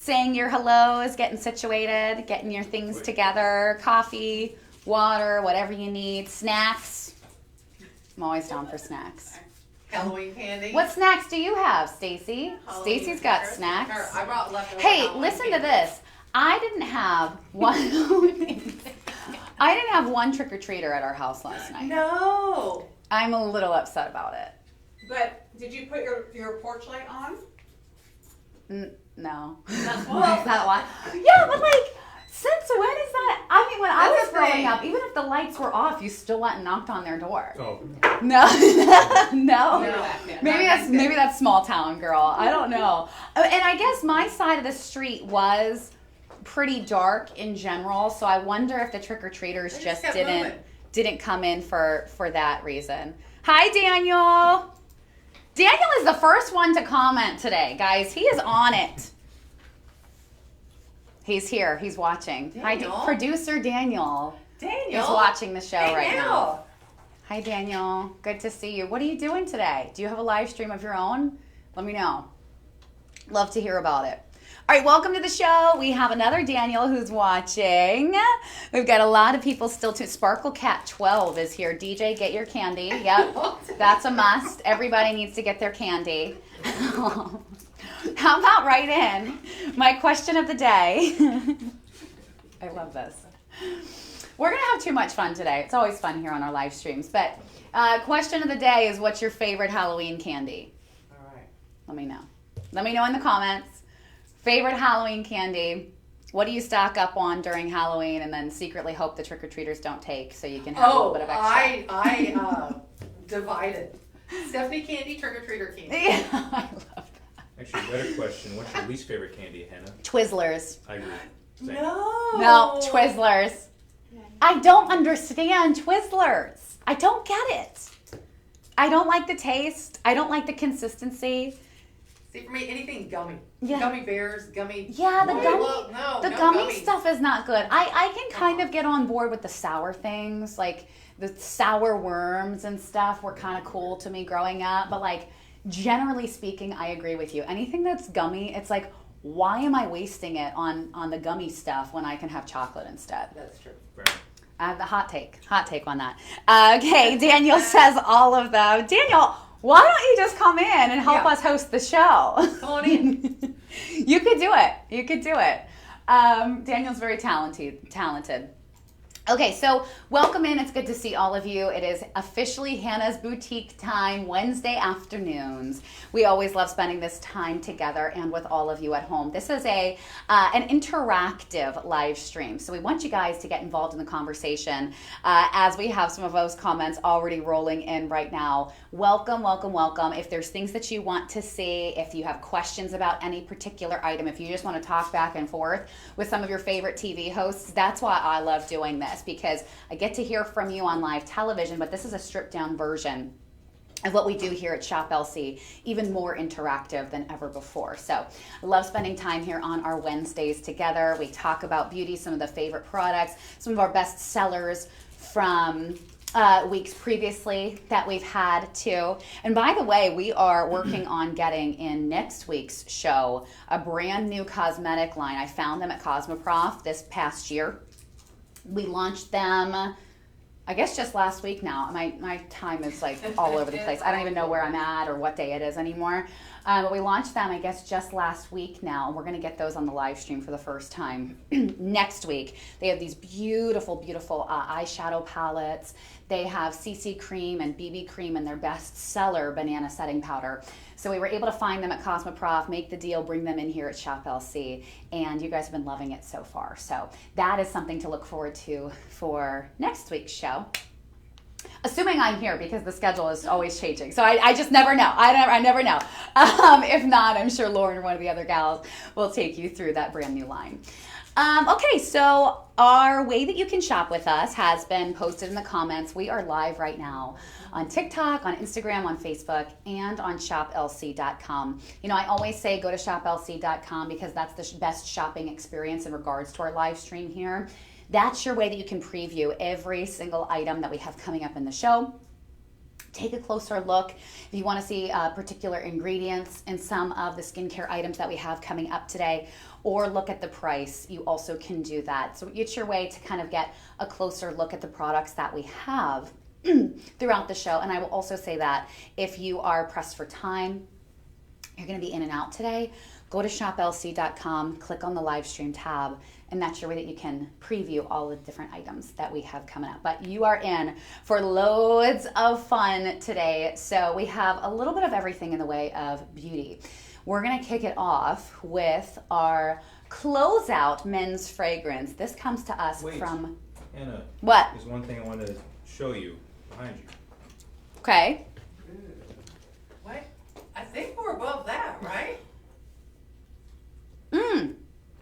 saying your hellos, getting situated, getting your things together, coffee, water, whatever you need, snacks. I'm always down for snacks. Halloween candy. What snacks do you have, Stacy? Stacy's got snacks. I brought leftover. Hey, listen to this. I didn't have one. I didn't have one trick or treater at our house last night. No. I'm a little upset about it. But did you put your porch light on? No. That's Is that why? Yeah, but like, since when is that? I mean, when I was growing up, even if the lights were off, you still went and knocked on their door. Oh. No. No. No. Maybe that's small town girl. I don't know. And I guess my side of the street was pretty dark in general, so I wonder if the trick-or-treaters just didn't come in for that reason. Hi, Daniel. Daniel is the first one to comment today, guys. He is on it. He's here. He's watching. Daniel? Hi, producer Daniel. Daniel Is watching the show right now. now. Hi, Daniel. Good to see you. What are you doing today? Do you have a live stream of your own? Let me know. Love to hear about it. All right, welcome to the show. We have another Daniel who's watching. We've got a lot of people still tuned. Sparkle Cat 12 is here. DJ, get your candy. Yep, that's a must. Everybody needs to get their candy. How about right in? My question of the day. I love this. We're going to have too much fun today. It's always fun here on our live streams. But question of the day is, what's your favorite Halloween candy? All right. Let me know. Let me know in the comments. Favorite Halloween candy. What do you stock up on during Halloween and then secretly hope the trick-or-treaters don't take so you can have a little bit of extra? I divided. Stephanie candy, trick-or-treater candy. Yeah, I love that. Actually, better question. What's your least favorite candy, Hannah? Twizzlers. I agree. Same. No, Twizzlers. I don't understand Twizzlers. I don't get it. I don't like the taste. I don't like the consistency. See, for me, anything gummy. Yeah. Gummy bears, gummy. Yeah, the gummy gummies. stuff is not good. I can kind of get on board with the sour things, like the sour worms and stuff were kind of cool to me growing up. But like, generally speaking, I agree with you. Anything that's gummy, it's like, why am I wasting it on the gummy stuff when I can have chocolate instead? That's true. The hot take on that. Okay, Daniel says all of them. Daniel, why don't you just come in and help us host the show? Come on in. You could do it. Daniel's very talented. Okay, so welcome in. It's good to see all of you. It is officially Hannah's Boutique time, Wednesday afternoons. We always love spending this time together and with all of you at home. This is an interactive live stream, so we want you guys to get involved in the conversation as we have some of those comments already rolling in right now. Welcome. If there's things that you want to see, if you have questions about any particular item, if you just want to talk back and forth with some of your favorite TV hosts, that's why I love doing this, because I get to hear from you on live television, but this is a stripped down version of what we do here at Shop LC, even more interactive than ever before. So I love spending time here on our Wednesdays together. We talk about beauty, some of the favorite products, some of our best sellers from weeks previously that we've had too. And by the way, we are working on getting in next week's show a brand new cosmetic line. I found them at Cosmoprof this past year. We launched them, I guess, just last week now. My time is like all over the place. I don't even know where I'm at or what day it is anymore. But we launched them, I guess, just last week now. And we're going to get those on the live stream for the first time next week. They have these beautiful eyeshadow palettes. They have CC cream and BB cream and their best seller banana setting powder. So we were able to find them at Cosmoprof, make the deal, bring them in here at Shop LC, and you guys have been loving it so far. So that is something to look forward to for next week's show. Assuming I'm here, because the schedule is always changing. So I just never know. I never know. If not, I'm sure Lauren or one of the other gals will take you through that brand new line. Okay, so our way that you can shop with us has been posted in the comments. We are live right now on TikTok, on Instagram, on Facebook, and on shoplc.com. You know, I always say go to shoplc.com because that's the best shopping experience in regards to our live stream here. That's your way that you can preview every single item that we have coming up in the show. take a closer look. If you want to see particular ingredients in some of the skincare items that we have coming up today, or look at the price, you also can do that. So it's your way to kind of get a closer look at the products that we have throughout the show. And I will also say that if you are pressed for time, you're going to be in and out today, go to shoplc.com, click on the live stream tab, and that's your way that you can preview all the different items that we have coming up. But you are in for loads of fun today. So we have a little bit of everything in the way of beauty. We're going to kick it off with our closeout men's fragrance. This comes to us from... Anna. What? There's one thing I wanted to show you behind you. Okay. What? I think we're above that, right?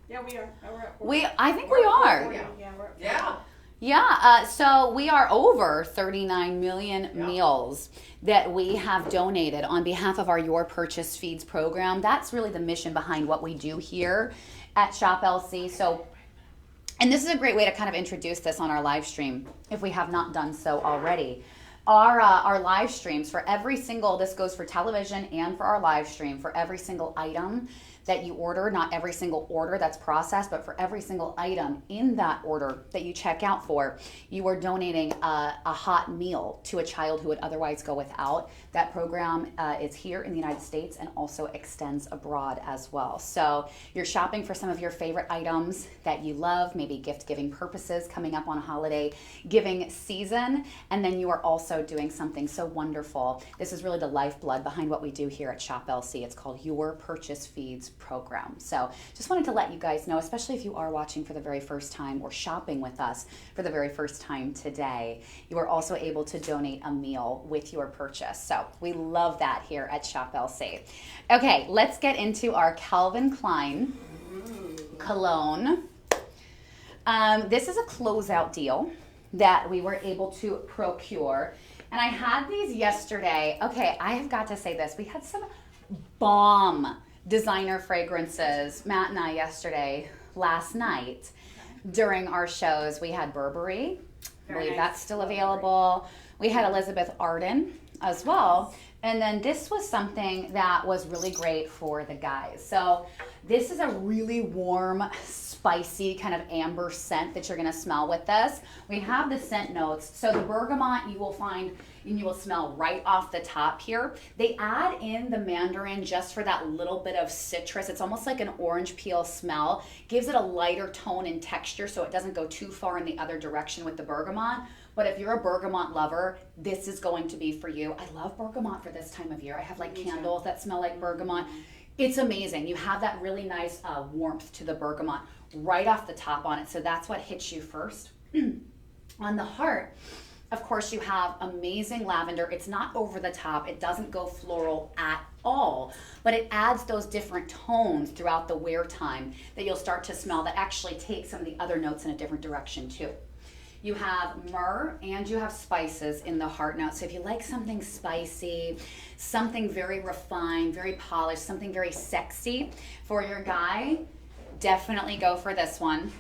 Yeah, we are. Oh, we're at I think we are. Yeah. Yeah, we're at Yeah. Yeah, so we are over 39 million meals that we have donated on behalf of our Your Purchase Feeds program. That's really the mission behind what we do here at Shop LC. So, and this is a great way to kind of introduce this on our live stream, if we have not done so already. Our live streams, for every single, this goes for television and for our live stream, for every single item that you order, not every single order that's processed, but for every single item in that order that you check out for, you are donating a hot meal to a child who would otherwise go without. That program is here in the United States and also extends abroad as well. So you're shopping for some of your favorite items that you love, maybe gift-giving purposes coming up on a holiday giving season, and then you are also doing something so wonderful. This is really the lifeblood behind what we do here at Shop LC. It's called Your Purchase Feeds program. So just wanted to let you guys know, especially if you are watching for the very first time or shopping with us for the very first time today, you are also able to donate a meal with your purchase. So we love that here at Shop LC. Okay, let's get into our Calvin Klein cologne. This is a closeout deal that we were able to procure. And I had these yesterday. Okay, I have got to say this. We had some bomb designer fragrances, Matt and I last night during our shows. We had Burberry, I believe that's still available. We had Elizabeth Arden as well. And then this was something that was really great for the guys. So this is a really warm, spicy kind of amber scent that you're gonna smell with this. We have the scent notes. So the bergamot you will find and you will smell right off the top here. They add in the mandarin just for that little bit of citrus. It's almost like an orange peel smell. Gives it a lighter tone and texture so it doesn't go too far in the other direction with the bergamot. But if you're a bergamot lover, this is going to be for you. I love bergamot for this time of year. I have like candles that smell like bergamot. It's amazing. You have that really nice warmth to the bergamot right off the top on it. So that's what hits you first. On the heart, of course, you have amazing lavender. It's not over the top. It doesn't go floral at all, but it adds those different tones throughout the wear time that you'll start to smell that actually take some of the other notes in a different direction too. You have myrrh and you have spices in the heart note. So if you like something spicy, something very refined, very polished, something very sexy for your guy, definitely go for this one.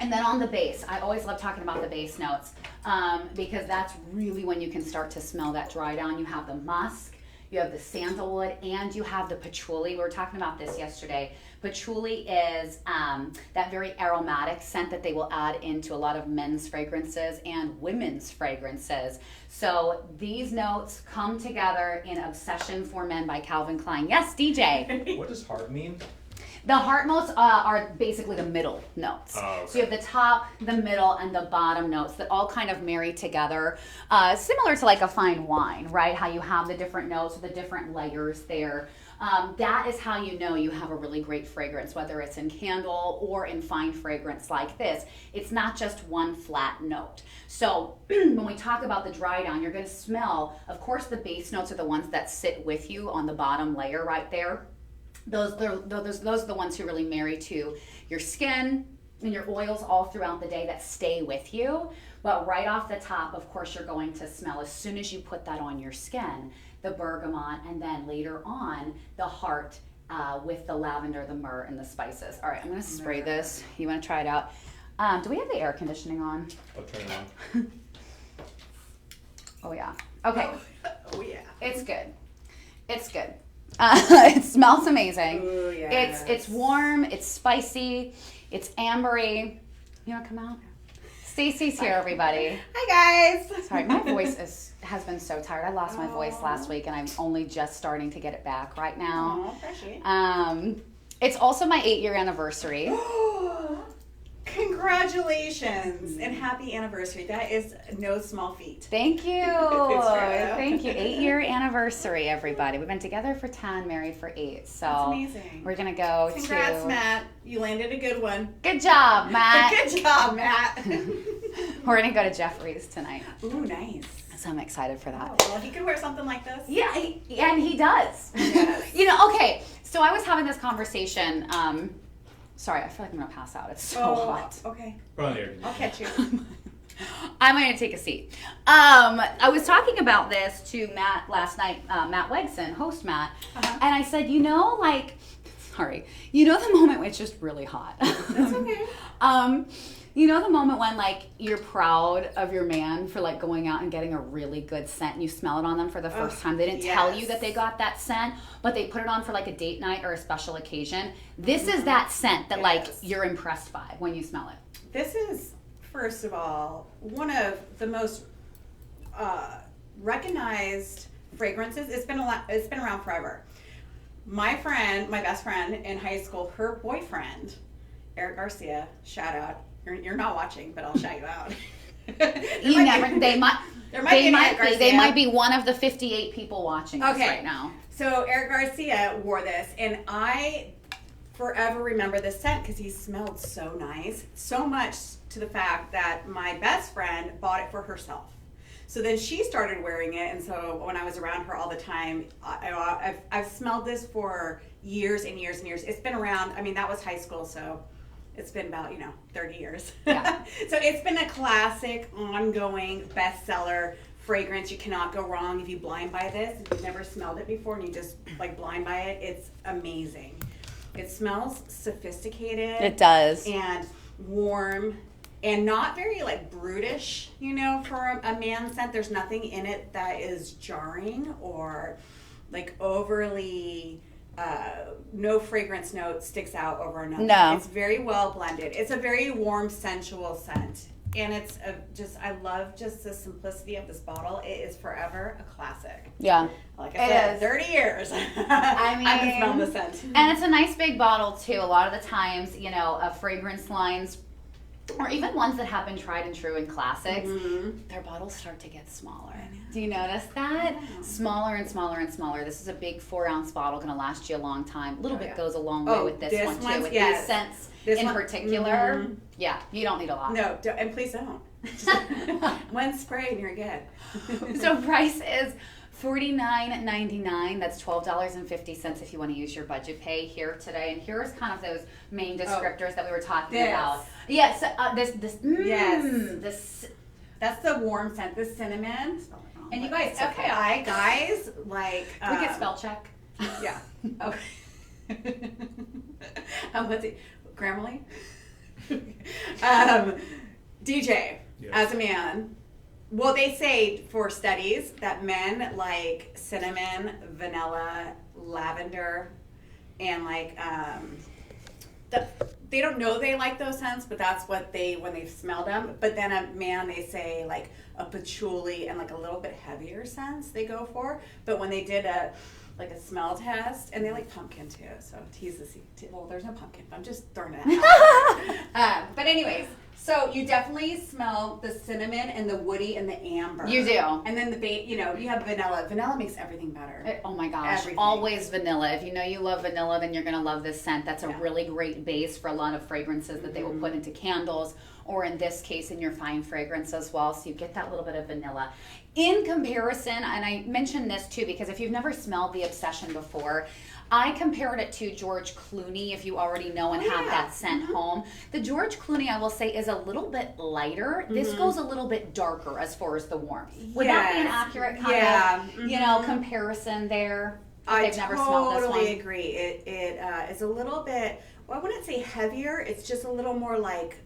And then on the base, I always love talking about the base notes because that's really when you can start to smell that dry down. You have the musk, you have the sandalwood, and you have the patchouli. We were talking about this yesterday. Patchouli is that very aromatic scent that they will add into a lot of men's fragrances and women's fragrances. So these notes come together in Obsession for Men by Calvin Klein. Yes, DJ. What does heart mean? The heart notes are basically the middle notes. Oh, okay. So you have the top, the middle, and the bottom notes that all kind of marry together, similar to like a fine wine, right? How you have the different notes with the different layers there. That is how you know you have a really great fragrance, whether it's in candle or in fine fragrance like this. It's not just one flat note. So when we talk about the dry down, you're going to smell, of course, the base notes are the ones that sit with you on the bottom layer right there. Those are the ones who really marry to your skin and your oils all throughout the day that stay with you. But right off the top, of course, you're going to smell, as soon as you put that on your skin, the bergamot, and then later on, the heart with the lavender, the myrrh, and the spices. All right, I'm going to spray this. You want to try it out? Do we have the air conditioning on? I'll turn it on. Oh, yeah. Okay. Oh yeah. It's good. It's good. It smells amazing. Ooh, yes. It's warm. It's spicy. It's ambery. You want to come out? Stacy's here, everybody. Hi guys. Sorry, my voice has been so tired. I lost my voice last week, and I'm only just starting to get it back right now. Oh, appreciate. It's also my 8-year anniversary. Congratulations and happy anniversary. That is no small feat. Thank you. true. Thank you. 8-year anniversary, everybody. We've been together for 10, married for 8. So That's amazing. we're gonna go Congrats, to. Matt. You landed a good one. Good job, Matt. Good job, Matt. We're gonna go to Jeffrey's tonight, Ooh, nice. so I'm excited for that. Oh, well, he could wear something like this. Yeah, and he does. Yes. You know, okay. So I was having this conversation. Sorry, I feel like I'm gonna pass out. It's so hot. Okay. Put on the air. I'll catch you. I'm going to take a seat. I was talking about this to Matt last night, Matt Wegson, host Matt, and I said, you know the moment when it's just really hot. That's okay. You know the moment when like you're proud of your man for like going out and getting a really good scent and you smell it on them for the first time. They didn't tell you that they got that scent, but they put it on for like a date night or a special occasion. This is that scent that like you're impressed by when you smell it. This is, first of all, one of the most recognized fragrances. It's been around forever. My best friend in high school, her boyfriend, Eric Garcia, shout out. You're not watching, but I'll shout you out. They might be one of the 58 people watching this right now. So Eric Garcia wore this, and I forever remember this scent because he smelled so nice, so much to the fact that my best friend bought it for herself. So then she started wearing it, and so when I was around her all the time, I've smelled this for years and years and years. It's been around. I mean, that was high school, so it's been about 30 years. Yeah. So it's been a classic, ongoing bestseller fragrance. You cannot go wrong if you blind buy this. If you've never smelled it before and you just like blind buy it, it's amazing. It smells sophisticated. It does. And warm and not very like brutish, for a man scent. There's nothing in it that is jarring or like overly no fragrance note sticks out over another. No. It's very well blended. It's a very warm, sensual scent. And it's I love just the simplicity of this bottle. It is forever a classic. Yeah. Like I said, 30 years. I mean, I've been smelling the scent. And it's a nice big bottle too. A lot of the times, fragrance lines, or even ones that have been tried and true in classics, their bottles start to get smaller. Do you notice that? Smaller and smaller and smaller. This is a big 4-ounce bottle, going to last you a long time. A little bit goes a long way with this one too. With these scents in particular, yeah, you don't need a lot. No, and please don't. Just one spray and you're good. So price is $49.99. That's $12.50 if you want to use your budget pay here today. And here's kind of those main descriptors that we were talking about. Yes, this. That's the warm scent, the cinnamon. And you guys, FYI, guys, like we get spell check. Yeah. Okay. What's it? Grammarly. DJ, as a man. Well, they say for studies that men like cinnamon, vanilla, lavender, and like they don't know they like those scents, but that's what when they've smelled them. But then a man, they say like a patchouli and like a little bit heavier scents they go for. But when they did a smell test, and they like pumpkin too. So well, there's no pumpkin. But I'm just throwing it out. But anyways. So you definitely smell the cinnamon and the woody and the amber. You do. And then you have vanilla. Vanilla makes everything better. Oh my gosh. Everything. Always vanilla. If you know you love vanilla, then you're going to love this scent. That's a really great base for a lot of fragrances that they will put into candles, or in this case, in your fine fragrance as well. So you get that little bit of vanilla. In comparison, and I mentioned this too, because if you've never smelled the Obsession before, I compared it to George Clooney, if you already know and have that scent home. The George Clooney, I will say, is a little bit lighter. This goes a little bit darker as far as the warmth. Would that be an accurate kind of, comparison there? I totally agree. It is a little bit, well, I wouldn't say heavier. It's just a little more like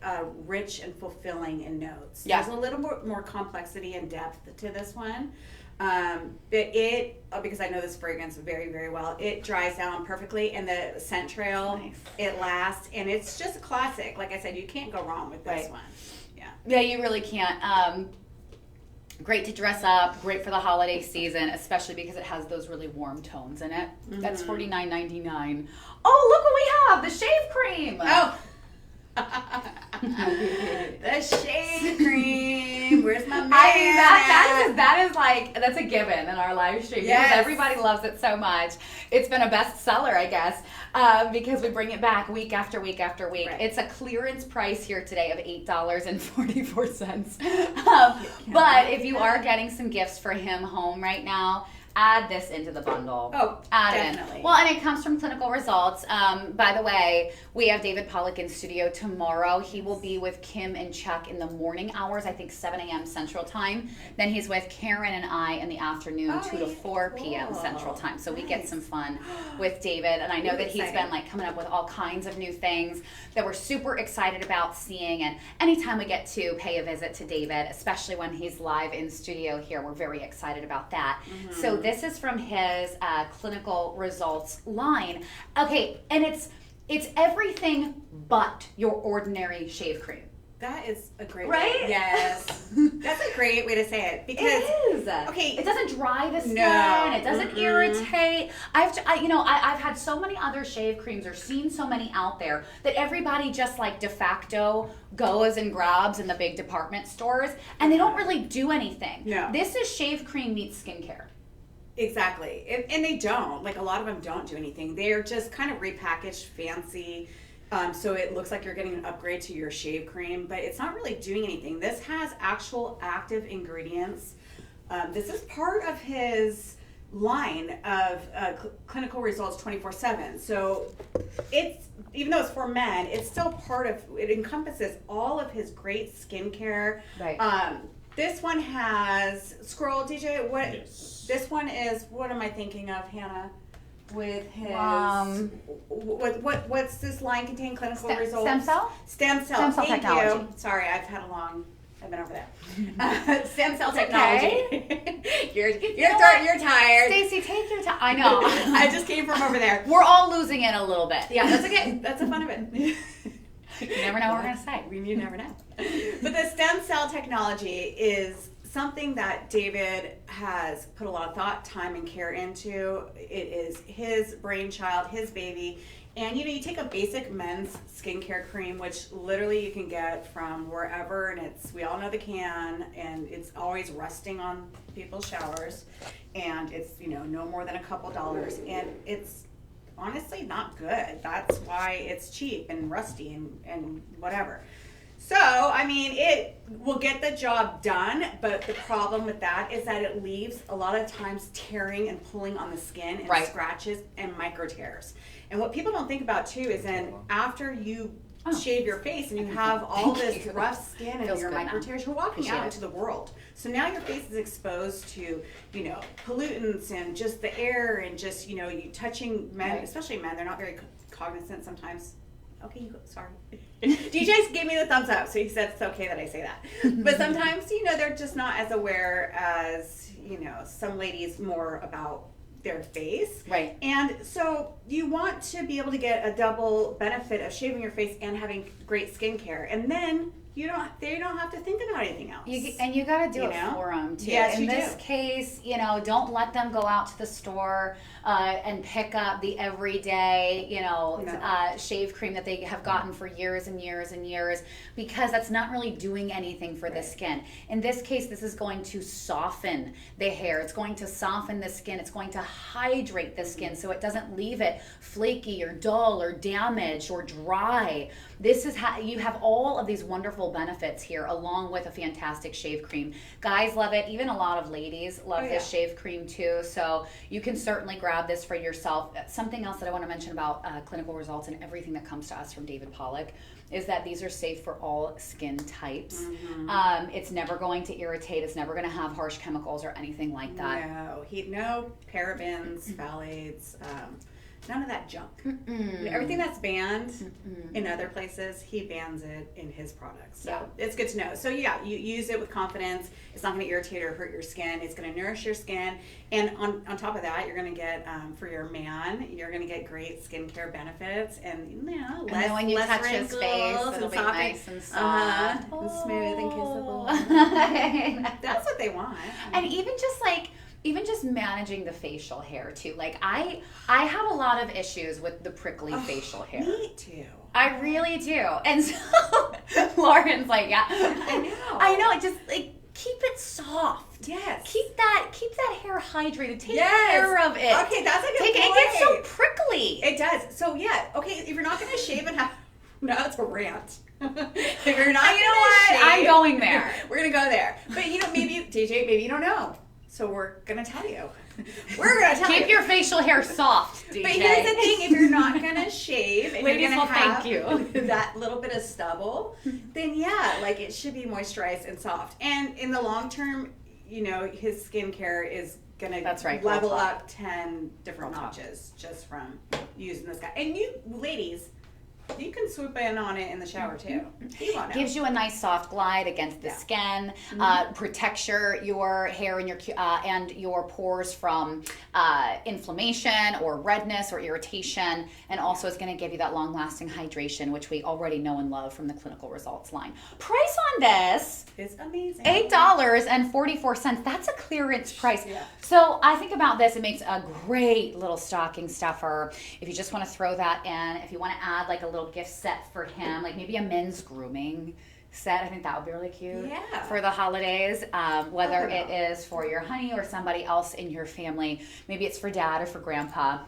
rich and fulfilling in notes. Yeah. There's a little more complexity and depth to this one. Because I know this fragrance very, very well, it dries down perfectly, and the scent trail, Nice. it lasts, and it's just a classic. Like I said, you can't go wrong with this Right. one. Yeah. Yeah, you really can't. Great to dress up, great for the holiday season, especially because it has those really warm tones in it. That's $49.99. Oh, look what we have, the shave cream. Oh. The shave cream. Where's my man? I mean, that is like, that's a given in our live stream Yes. because everybody loves it so much. It's been a bestseller, I guess, because we bring it back week after week after week. Right. It's a clearance price here today of $8.44. But if you are getting some gifts for him home right now, add this into the bundle. Oh, Add definitely. it in. Well, and it comes from Clinical Results. By the way, we have David Pollock in studio tomorrow. He will be with Kim and Chuck in the morning hours, I think 7 a.m. Central Time. Then he's with Karen and I in the afternoon, 2 to 4 p.m. cool. Central Time. So we get Nice. some fun with David. And I know Really that he's exciting. been like coming up with all kinds of new things that we're super excited about seeing. And anytime we get to pay a visit to David, especially when he's live in studio here, we're very excited about that. So this is from his Clinical Results line. Okay, and it's everything but your ordinary shave cream. That is a great Right? way. Yes. That's a great way to say it. Because It is. Okay. It doesn't dry the skin. No. It doesn't Mm-mm. irritate. I've had so many other shave creams or seen so many out there that everybody just like de facto goes and grabs in the big department stores, and they don't really do anything. No. This is shave cream meets skincare. Exactly. And they don't. Like, a lot of them don't do anything. They're just kind of repackaged fancy. So it looks like you're getting an upgrade to your shave cream, but it's not really doing anything. This has actual active ingredients. This is part of his line of Clinical Results 24/7. So it's, even though it's for men, it's still part of, it encompasses all of his great skincare. Right. This one has, scroll, DJ, what? Yes. This one is, what am I thinking of, Hannah? With his, what's this line contain? Clinical Results? Stem cell? Stem cell. Stem cell Thank technology. you. Sorry, I've been over there. Stem cell technology. You're tired. Stacey, take your time. I know. I just came from over there. We're all losing it a little bit. Yeah, that's okay. That's the fun of it. You never know what we're going to say. You never know. But the stem cell technology is something that David has put a lot of thought, time, and care into. It is his brainchild, his baby. And you take a basic men's skincare cream, which literally you can get from wherever, and we all know the can, and it's always rusting on people's showers, and it's no more than a couple dollars, and it's honestly not good. That's why it's cheap and rusty and whatever. So, I mean, it will get the job done, but the problem with that is that it leaves a lot of times tearing and pulling on the skin and Right. scratches and micro tears. And what people don't think about too is then after you shave your face and you have all Thank this you. rough skin and Feels your good micro now. tears, you're walking Appreciate out it. into the world. So now your face is exposed to, pollutants and just the air and just, you touching men, Right. especially men, they're not very cognizant sometimes. Okay, you go. Sorry. DJ's gave me the thumbs up, so he said it's okay that I say that. But sometimes, they're just not as aware as, some ladies more about their face. Right. And so you want to be able to get a double benefit of shaving your face and having great skincare. And then they don't have to think about anything else. You got to do You it know? for them too. Yes, In you this do. case, don't let them go out to the store and pick up the everyday, shave cream that they have gotten for years and years and years, because that's not really doing anything for the skin. In this case, this is going to soften the hair. It's going to soften the skin. It's going to hydrate the skin so it doesn't leave it flaky or dull or damaged or dry. This is how you have all of these wonderful benefits here, along with a fantastic shave cream. Guys love it. Even a lot of ladies love this shave cream too. So you can certainly grab this for yourself. Something else that I want to mention about Clinical Results and everything that comes to us from David Pollock is that these are safe for all skin types. Mm-hmm. It's never going to irritate. It's never going to have harsh chemicals or anything like that. No parabens, phthalates, None of that junk. Everything that's banned in other places, he bans it in his products. So it's good to know. So yeah, you use it with confidence. It's not going to irritate or hurt your skin. It's going to nourish your skin. And on top of that, you're going to get, for your man, you're going to get great skincare benefits. And, you know, and then when you touch his face, it'll be nice and soft. And smooth and kissable. That's what they want. And even just managing the facial hair too. Like I have a lot of issues with the prickly facial hair. Me too. I really do. And so Lauren's like, yeah. I know. Just like keep it soft. Yes. Keep that hair hydrated. Take care of it. Okay, that's a good point. It gets so prickly. It does. So yeah, okay, if you're not gonna shave and have now it's a rant. If you're not shave, I'm going there. We're gonna go there. But you know, maybe DJ, maybe you don't know. So we're gonna tell you. We're gonna tell you. Keep your facial hair soft, DJ. But here's the thing: if you're not gonna shave and ladies you're gonna will have thank you. that little bit of stubble, then yeah, like it should be moisturized and soft. And in the long term, you know, his skincare is gonna level up 10 different notches just from using this guy. And you ladies, you can swoop in on it in the shower too. Gives you a nice soft glide against the skin, protects your hair and your pores from inflammation or redness or irritation, and also is going to give you that long-lasting hydration, which we already know and love from the clinical results line. Price on this is amazing. $8.44. That's a clearance price. Yeah. So I think about this, it makes a great little stocking stuffer. If you just want to throw that in, if you want to add like a little gift set for him, like maybe a men's grooming set, I think that would be really cute for the holidays, whether it is for your honey or somebody else in your family. Maybe it's for dad or for grandpa.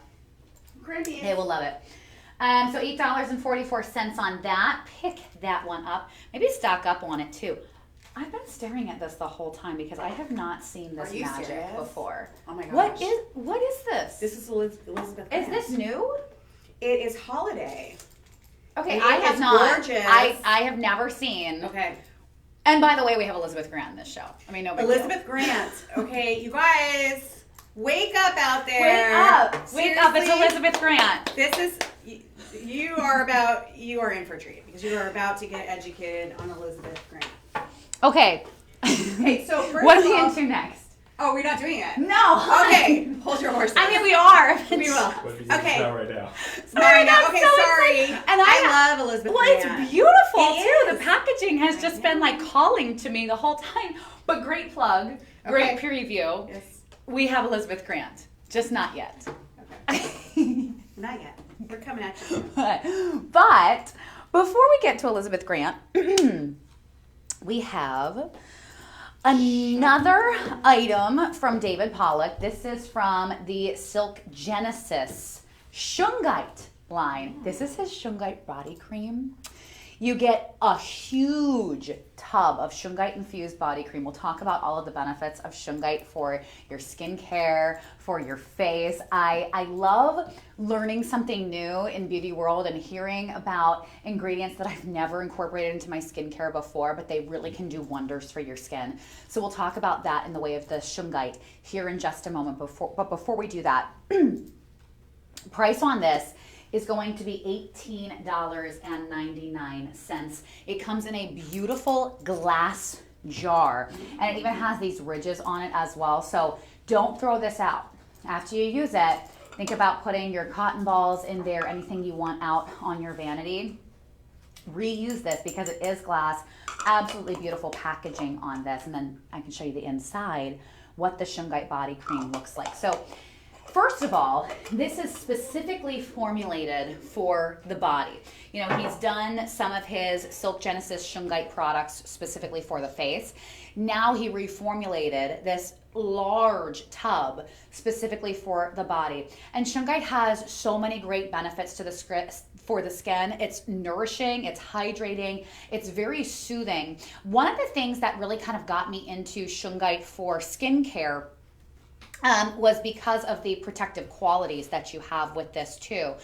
They will love it. So $8.44 on that. Pick that one up. Maybe stock up on it too. I've been staring at this the whole time because I have not seen this magic before. Oh my gosh. What is this? This is Elizabeth. Is this new? It is holiday. Okay, I have not. Gorgeous. I have never seen. Okay. And by the way, we have Elizabeth Grant in this show. I mean, no big Elizabeth Grant. Okay, you guys, wake up out there. Wake up. Wake up. It's Elizabeth Grant. This is, you are in for a treat because you are about to get educated on Elizabeth Grant. Okay. Okay, so first what are we into next? Oh, we're not doing it? No. Okay, hold your horses. I mean, we are. We will. Okay. Right now. Okay, sorry. And I love Elizabeth Grant. Well, it's beautiful, too. The packaging has just been, like, calling to me the whole time. But great plug. Great preview. Yes. We have Elizabeth Grant. Just not yet. Okay. Not yet. We're coming at you. But before we get to Elizabeth Grant, we have another item from David Pollock. This is from the Silk Genesis Shungite line. This is his Shungite body cream. You get a huge tub of Shungite infused body cream. We'll talk about all of the benefits of Shungite for your skincare, for your face. I love learning something new in beauty world and hearing about ingredients that I've never incorporated into my skincare before, but they really can do wonders for your skin. So we'll talk about that in the way of the Shungite here in just a moment. But before we do that, price on this is going to be $18.99. It comes in a beautiful glass jar, and it even has these ridges on it as well. So don't throw this out. After you use it, think about putting your cotton balls in there, anything you want out on your vanity. Reuse this because it is glass. Absolutely beautiful packaging on this. And then I can show you the inside, what the Shungite body cream looks like. So first of all, this is specifically formulated for the body. You know, he's done some of his Silk Genesis Shungite products specifically for the face. Now he reformulated this large tub specifically for the body. And Shungite has so many great benefits to for the skin. It's nourishing, it's hydrating, it's very soothing. One of the things that really kind of got me into Shungite for skincare was because of the protective qualities that you have with this too,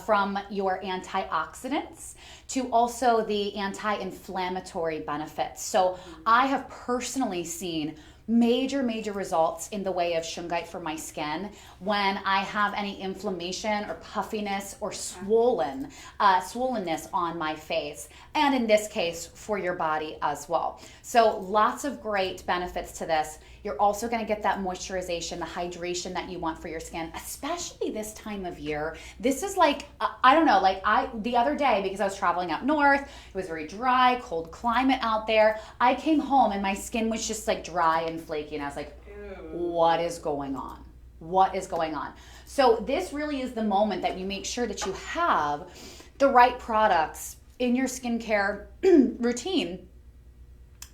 from your antioxidants to also the anti-inflammatory benefits. So I have personally seen major results in the way of shungite for my skin when I have any inflammation or puffiness or swollenness on my face, and in this case for your body as well. So lots of great benefits to this. You're also going to get that moisturization, the hydration that you want for your skin, especially this time of year. This is like, I don't know, like the other day, because I was traveling up north, it was very dry, cold climate out there. I came home and my skin was just like dry and flaky, and I was like, what is going on? What is going on? So this really is the moment that you make sure that you have the right products in your skincare routine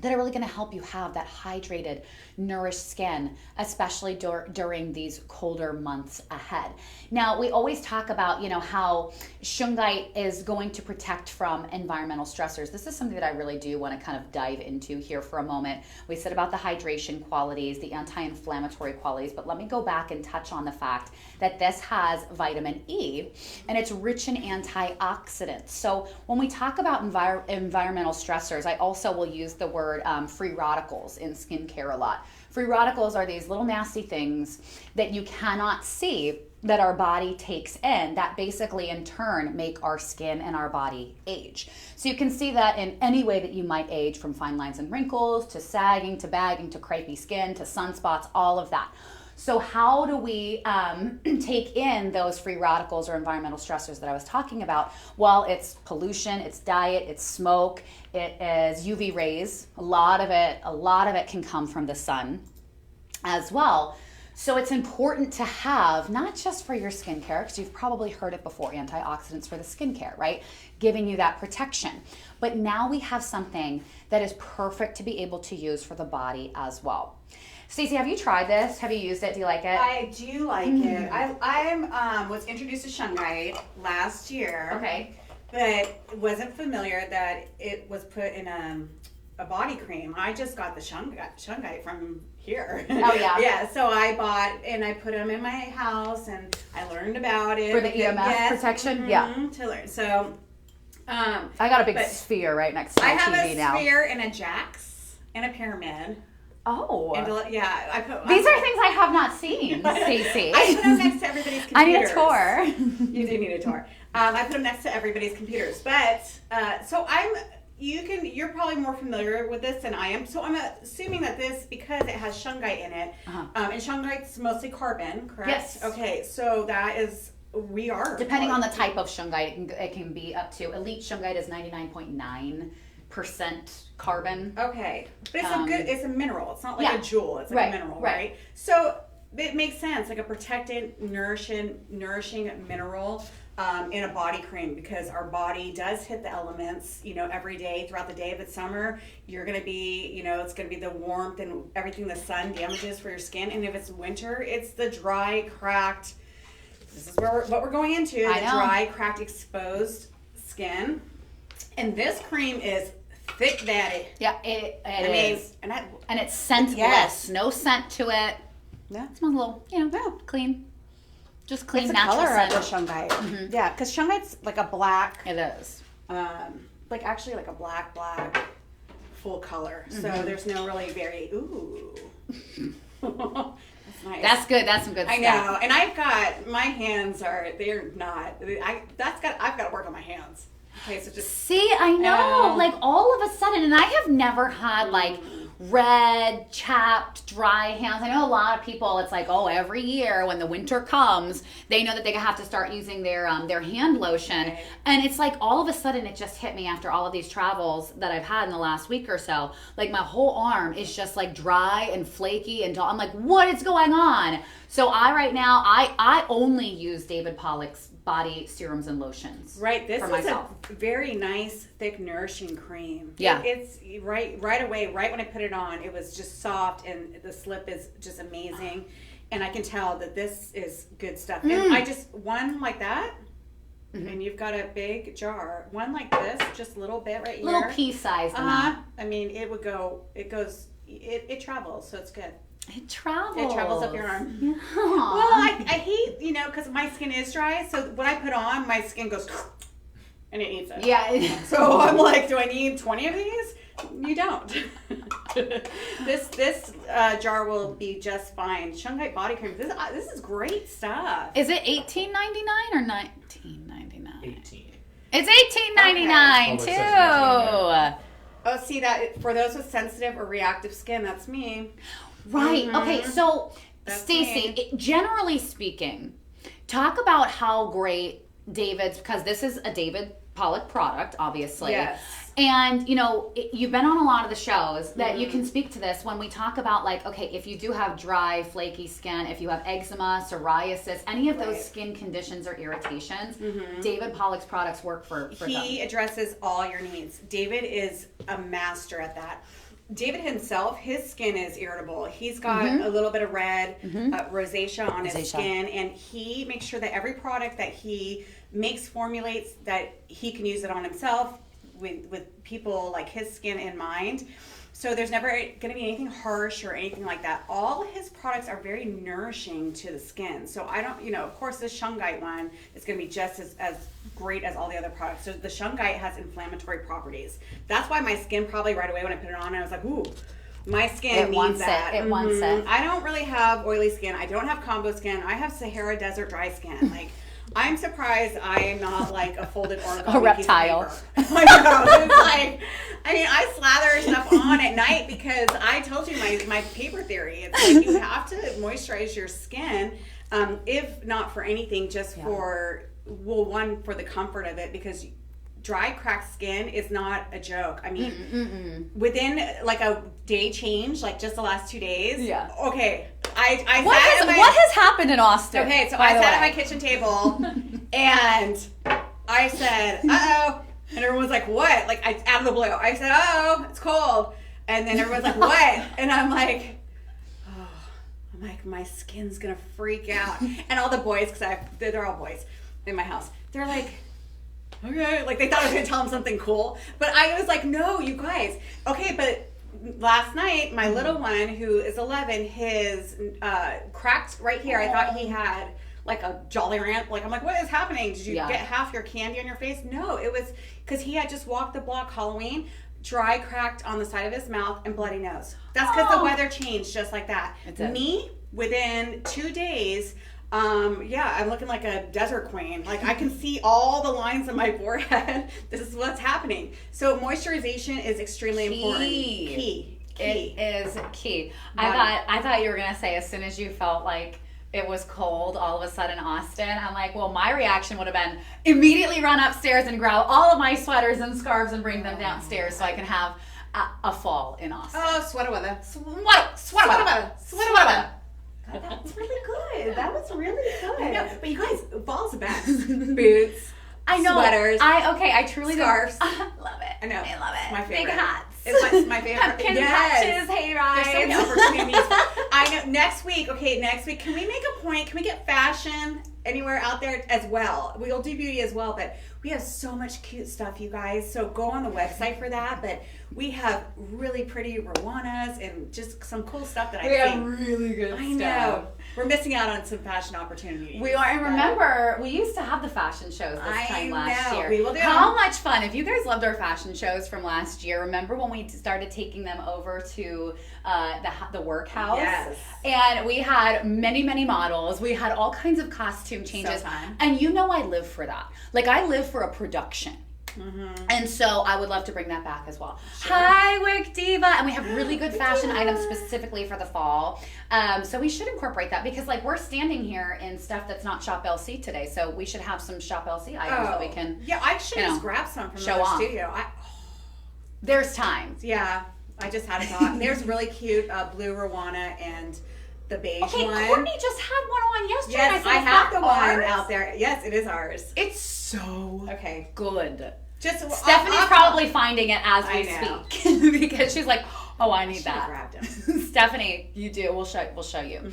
that are really going to help you have that hydrated, nourished skin, especially during these colder months ahead. Now, we always talk about, how shungite is going to protect from environmental stressors. This is something that I really do want to kind of dive into here for a moment. We said about the hydration qualities, the anti-inflammatory qualities, but let me go back and touch on the fact that this has vitamin E, and it's rich in antioxidants. So when we talk about environmental stressors, I also will use the word free radicals in skincare a lot. Free radicals are these little nasty things that you cannot see that our body takes in that basically in turn make our skin and our body age. So you can see that in any way that you might age, from fine lines and wrinkles to sagging to bagging to crepey skin to sunspots, all of that. So how do we take in those free radicals or environmental stressors that I was talking about? Well, it's pollution, it's diet, it's smoke, it is UV rays. A lot of it can come from the sun as well. So it's important to have, not just for your skincare, because you've probably heard it before, antioxidants for the skincare, right? Giving you that protection. But now we have something that is perfect to be able to use for the body as well. Stacey, have you tried this? Have you used it? Do you like it? I do like it. I was introduced to shungite last year. Okay. But wasn't familiar that it was put in a body cream. I just got the shungite from here. Oh, yeah. Yeah, so I bought and I put them in my house and I learned about it. For the EMF protection? Mm-hmm, Yeah. To learn. So, I got a big sphere right next to my TV now. I have a sphere and a Jax and a pyramid. Oh. And these are things I have not seen, Stacey. I put them next to everybody's computers. I need a tour. You do need a tour. I put them next to everybody's computers. But, so you're probably more familiar with this than I am. So I'm assuming that this, because it has shungite in it, and shungite's mostly carbon, correct? Yes. Okay, so that is, depending on the type of shungite, it can be up to, elite shungite is 99.9% carbon. Okay, but it's a mineral. It's not like a jewel. It's like a mineral, right? So it makes sense, like a protected, nourishing mineral in a body cream, because our body does hit the elements, every day throughout the day. If it's summer, you're going to be, it's going to be the warmth and everything the sun damages for your skin. And if it's winter, it's the dry, cracked, this is what we're going into, the dry, cracked, exposed skin. And this cream is thick daddy. Yeah, it is. And it's scentless. Yes. No scent to it. Yeah. It smells a little, clean. Just clean, it's natural the color scent. of the shungite. Mm-hmm. Yeah, because shungite's like a black. It is. Actually like a black, full color. Mm-hmm. So there's no really ooh. That's nice. That's good. That's some good stuff. I know. And my hands they're not. I've got to work on my hands. Okay, so just see, I know, like all of a sudden, and I have never had like red, chapped, dry hands. I know a lot of people, it's like, every year when the winter comes, they know that they have to start using their hand lotion. Right. And it's like all of a sudden it just hit me after all of these travels that I've had in the last week or so. Like my whole arm is just like dry and flaky and I'm like, what is going on? So I only use David Pollock's body serums and lotions. Right. This for is myself. A very nice, thick, nourishing cream. Yeah. It's right away, right when I put it on, it was just soft and the slip is just amazing. And I can tell that this is good stuff. And I just, one like that, and you've got a big jar. One like this, just a little bit right here. Little pea sized amount. I mean, it travels, so it's good. It travels. It travels up your arm. Yeah. Well, I hate, because my skin is dry, so when I put on, my skin goes, and it eats it. Yeah. So I'm like, do I need 20 of these? You don't. This jar will be just fine. Shungite body cream. This is great stuff. Is it $18.99 or $19.99? 18. It's $18.99 Okay. too. Oh, see that for those with sensitive or reactive skin, that's me. Right. Okay. So, That's Stacy, generally speaking, talk about how great David's, because this is a David Pollock product, obviously. Yes. And, you know, you've been on a lot of the shows that you can speak to this when we talk about, like, okay, if you do have dry, flaky skin, if you have eczema, psoriasis, any of those skin conditions or irritations, David Pollock's products work for them. He addresses all your needs. David is a master at that. David himself, his skin is irritable. He's got a little bit of red, rosacea on his skin, and he makes sure that every product that he makes, formulates, that he can use it on himself with people like his skin in mind. So there's never going to be anything harsh or anything like that. All his products are very nourishing to the skin. So I don't, you know, of course this Shungite one is going to be just as great as all the other products. So the Shungite has inflammatory properties. That's why my skin probably right away when I put it on, I was like, ooh, my skin needs that. It wants it. I don't really have oily skin. I don't have combo skin. I have Sahara Desert dry skin. Like, I'm surprised I am not like a folded origami A reptile. piece of paper. I know. It's like, I mean, I slather stuff on at night because I told you my paper theory. It's like you have to moisturize your skin, if not for anything, just for, well, one, for the comfort of it, because dry, cracked skin is not a joke. I mean, within like a day change, like just the last 2 days. Yeah. Okay. What has happened in Austin? Okay, so I sat at my kitchen table and I said, uh-oh. And everyone's like, what? Like, out of the blue. I said, oh, it's cold. And then everyone's like, what? And I'm like, my skin's gonna freak out. And all the boys, because they're all boys in my house, they're like, okay. Like, they thought I was gonna tell them something cool. But I was like, no, you guys. Okay, but last night, my little one, who is 11, his cracked right here. I thought he had like a Jolly Rancher. Like, I'm like, what is happening? Did you get half your candy on your face? No, it was because he had just walked the block Halloween, dry, cracked on the side of his mouth, and bloody nose. That's because the weather changed just like that. Me, within 2 days, I'm looking like a desert queen. Like, I can see all the lines on my forehead. This is what's happening. So moisturization is extremely important. Key. It is key. I thought you were gonna say as soon as you felt like it was cold all of a sudden Austin, I'm like, well, my reaction would have been immediately run upstairs and grab all of my sweaters and scarves and bring them downstairs so I can have a fall in Austin. Oh, sweater weather. Sweater weather. That was really good. That was really good. I know, but you guys, fall's the best. Boots. I know. Sweaters. I truly scarves. Love it. I know. I love it. It's my favorite. Big hats. It's my favorite. Pumpkin patches, hay rides. There's so many opportunities. I know. Next week, can we make a point? Can we get fashion anywhere out there as well? We'll do beauty as well, but we have so much cute stuff, you guys. So go on the website for that. But we have really pretty Rowanas and just some cool stuff that I've seen. We have really good stuff. I know. We're missing out on some fashion opportunities. We are. And remember, we used to have the fashion shows this time last year. We will do. How much fun. If you guys loved our fashion shows from last year, remember when we started taking them over to the workhouse? Yes. And we had many, many models. We had all kinds of costume changes. So fun. And you know I live for that. Like, I live for a production. And so I would love to bring that back as well. Sure. Hi, Wig Diva. And we have really good fashion items specifically for the fall. So we should incorporate that because, like, we're standing here in stuff that's not Shop LC today. So we should have some Shop LC items that we can. Yeah, I should just grab some from the studio. There's time. Yeah, I just had a thought. There's really cute blue Rowana and the beige one. Courtney just had one on yesterday. Yes, I have the one out there. Yes, it is ours. It's so good. Stephanie probably finding it as we speak because she's like, "Oh, I need that." Grabbed him. Stephanie, you do. We'll show you. Okay,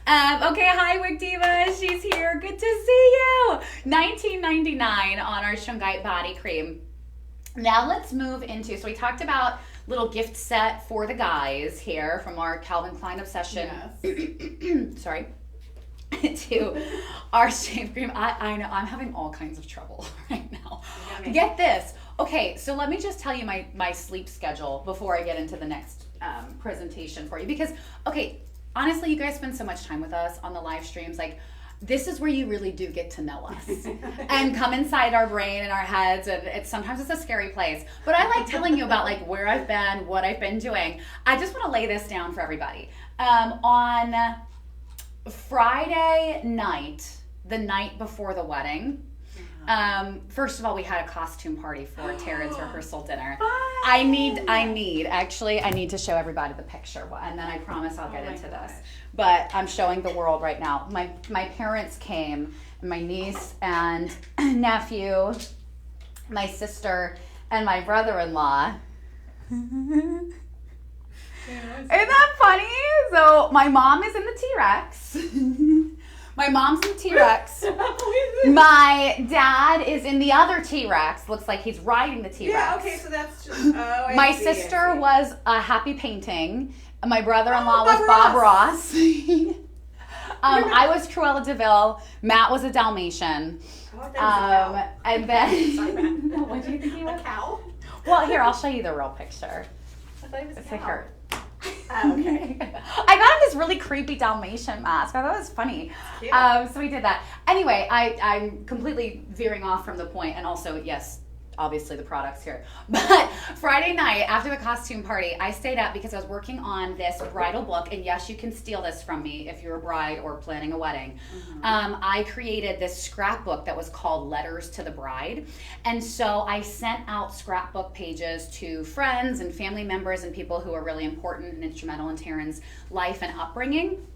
hi, Wig Diva. She's here. Good to see you. $19.99 on our Shungite body cream. Now let's move into. So we talked about little gift set for the guys here from our Calvin Klein obsession. Yes. Sorry. To our shave cream. I know I'm having all kinds of trouble right now. Get this. Okay, so let me just tell you my sleep schedule before I get into the next presentation for you because, okay, honestly, you guys spend so much time with us on the live streams. Like, this is where you really do get to know us and come inside our brain and our heads. And sometimes it's a scary place, but I like telling you about like where I've been, what I've been doing. I just want to lay this down for everybody. On Friday night, the night before the wedding, first of all, we had a costume party for Taryn's rehearsal dinner. I need to show everybody the picture, and then I promise I'll get into this. But I'm showing the world right now. My parents came, my niece and nephew, my sister, and my brother-in-law. Isn't that funny? So my mom is in the T-Rex. My mom's in the T-Rex. My dad is in the other T-Rex. Looks like he's riding the T-Rex. Yeah, okay, so that's just... My sister was a happy painting. My brother-in-law was Bob Ross. I was Cruella DeVille. Matt was a Dalmatian. And then... Sorry, Matt. What do you think he was? A cow? Well, here, I'll show you the real picture. I thought he was a It's cow. like her. Okay. I got him this really creepy Dalmatian mask. I thought it was funny. Cute. So we did that. Anyway, I'm completely veering off from the point, and also, yes, obviously the products here. But Friday night, after the costume party, I stayed up because I was working on this bridal book, and yes, you can steal this from me if you're a bride or planning a wedding. I created this scrapbook that was called Letters to the Bride, and so I sent out scrapbook pages to friends and family members and people who are really important and instrumental in Taryn's life and upbringing.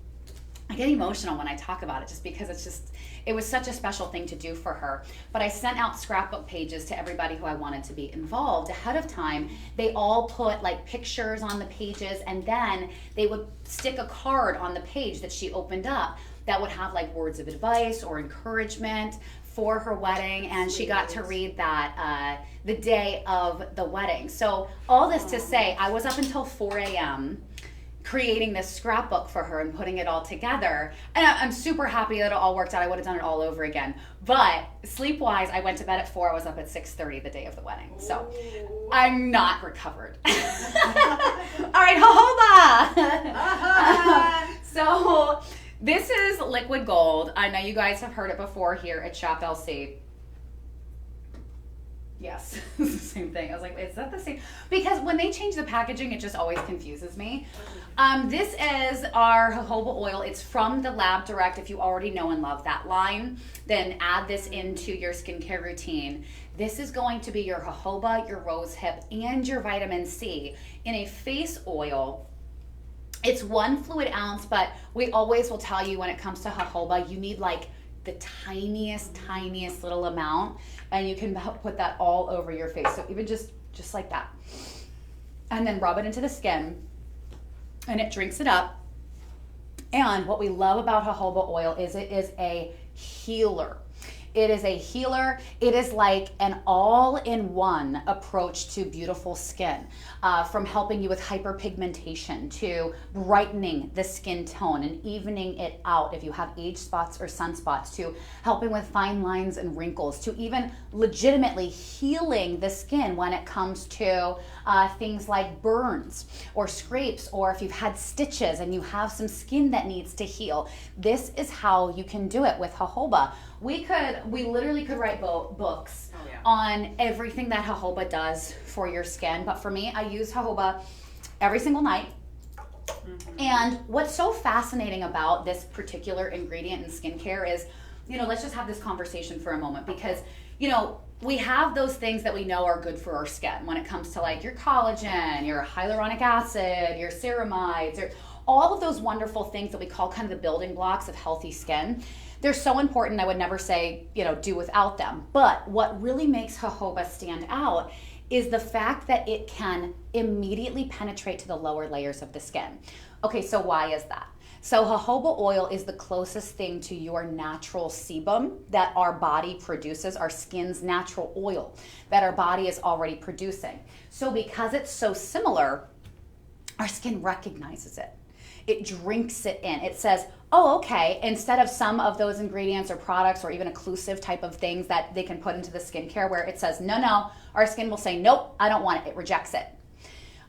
I get emotional when I talk about it just because it was such a special thing to do for her. But I sent out scrapbook pages to everybody who I wanted to be involved ahead of time. They all put like pictures on the pages, and then they would stick a card on the page that she opened up that would have like words of advice or encouragement for her wedding, and she got to read that the day of the wedding. So all this to say, I was up until 4 a.m. creating this scrapbook for her and putting it all together. And I'm super happy that it all worked out. I would have done it all over again. But sleep-wise, I went to bed at 4. I was up at 6:30 the day of the wedding. So I'm not recovered. All right, jojoba. So this is liquid gold. I know you guys have heard it before here at Shop LC. Yes, it's the same thing. I was like, is that the same? Because when they change the packaging, it just always confuses me. This is our jojoba oil. It's from the Lab Direct. If you already know and love that line, then add this into your skincare routine. This is going to be your jojoba, your rose hip, and your vitamin C in a face oil. It's 1 fluid ounce, but we always will tell you when it comes to jojoba, you need like the tiniest little amount, and you can put that all over your face. So even just like that. And then rub it into the skin, and it drinks it up. And what we love about jojoba oil is it is a healer. It is a healer. It is like an all-in-one approach to beautiful skin, from helping you with hyperpigmentation to brightening the skin tone and evening it out if you have age spots or sunspots, to helping with fine lines and wrinkles, to even legitimately healing the skin when it comes to things like burns or scrapes, or if you've had stitches and you have some skin that needs to heal. This is how you can do it with jojoba. We literally could write books on everything that jojoba does for your skin. But for me, I use jojoba every single night. And what's so fascinating about this particular ingredient in skincare is, let's just have this conversation for a moment, because, we have those things that we know are good for our skin when it comes to like your collagen, your hyaluronic acid, your ceramides, or all of those wonderful things that we call kind of the building blocks of healthy skin. They're so important. I would never say, do without them. But what really makes jojoba stand out is the fact that it can immediately penetrate to the lower layers of the skin. Okay, so why is that? So jojoba oil is the closest thing to your natural sebum that our body produces, our skin's natural oil that our body is already producing. So because it's so similar, our skin recognizes it. It drinks it in. It says, oh, okay, instead of some of those ingredients or products or even occlusive type of things that they can put into the skincare where it says, no, our skin will say, nope, I don't want it. It rejects it.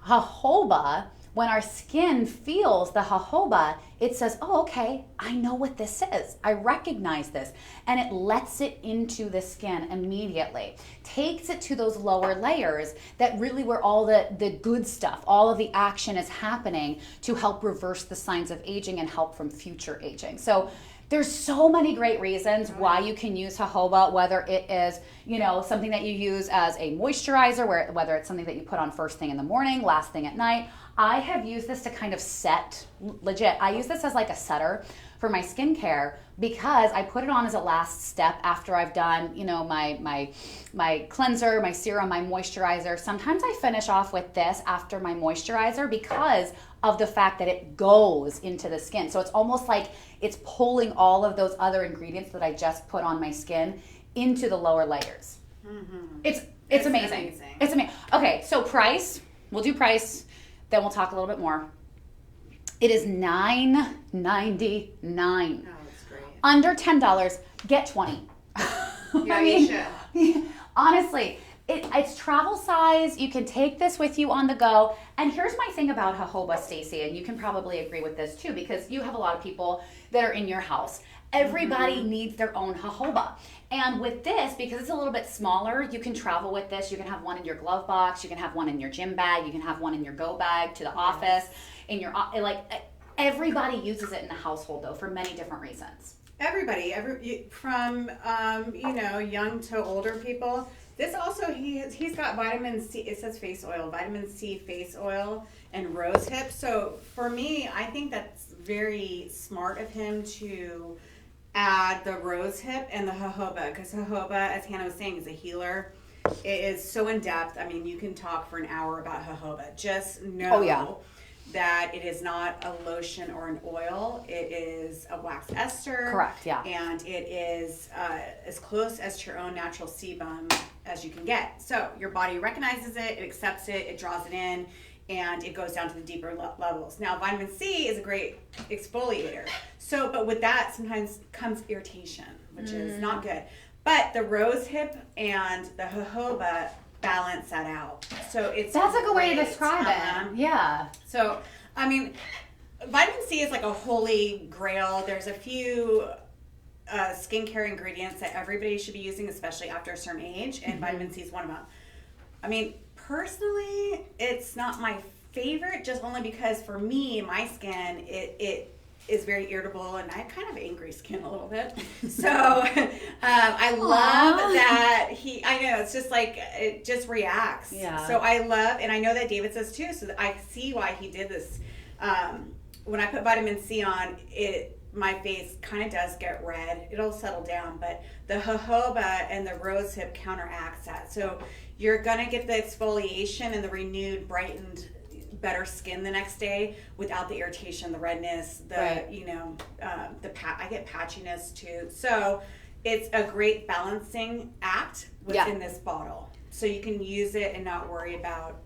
Jojoba when our skin feels the jojoba, it says, oh, okay, I know what this is. I recognize this. And it lets it into the skin immediately. Takes it to those lower layers that really where all the good stuff, all of the action is happening to help reverse the signs of aging and help from future aging. So there's so many great reasons why you can use jojoba, whether it is, something that you use as a moisturizer, whether it's something that you put on first thing in the morning, last thing at night. I have used this to kind of set, legit, I use this as like a setter for my skincare because I put it on as a last step after I've done, my cleanser, my serum, my moisturizer. Sometimes I finish off with this after my moisturizer because of the fact that it goes into the skin. So it's almost like it's pulling all of those other ingredients that I just put on my skin into the lower layers. Mm-hmm. It's amazing. It's amazing. Okay, so price, we'll do price, then we'll talk a little bit more. It is $9.99. Oh, that's great. Under $10, get 20. Yeah, you should. Honestly, it's travel size. You can take this with you on the go. And here's my thing about jojoba, Stacey, and you can probably agree with this too because you have a lot of people that are in your house. Everybody needs their own jojoba. And with this, because it's a little bit smaller, you can travel with this. You can have one in your glove box. You can have one in your gym bag. You can have one in your go bag to the office. In your everybody uses it in the household though for many different reasons. Everybody, from young to older people. This also he's got vitamin C. It says face oil, vitamin C face oil, and rose hip. So for me, I think that's very smart of him to add the rose hip and the jojoba because jojoba, as Hannah was saying, is a healer. It is so in depth. I mean, you can talk for an hour about jojoba. Just know that it is not a lotion or an oil. It is a wax ester. Correct, yeah. And it is as close as to your own natural sebum as you can get. So your body recognizes it, it accepts it, it draws it in, and it goes down to the deeper levels. Now, vitamin C is a great exfoliator. So, but with that sometimes comes irritation, which is not good. But the rose hip and the jojoba balance that out. So that's a good way to describe it. Yeah. So, I mean, vitamin C is like a holy grail. There's a few skincare ingredients that everybody should be using, especially after a certain age, and vitamin C is one of them. I mean, personally, it's not my favorite, just only because for me, my skin, it is very irritable, and I kind of angry skin a little bit. So I love that I know, it's just like, it just reacts. Yeah. So I love, and I know that David says too, so I see why he did this. When I put vitamin C on, my face kind of does get red. It'll settle down, but the jojoba and the rose hip counteracts that. So you're going to get the exfoliation and the renewed, brightened, better skin the next day without the irritation, the redness, I get patchiness too. So it's a great balancing act within this bottle. So you can use it and not worry about,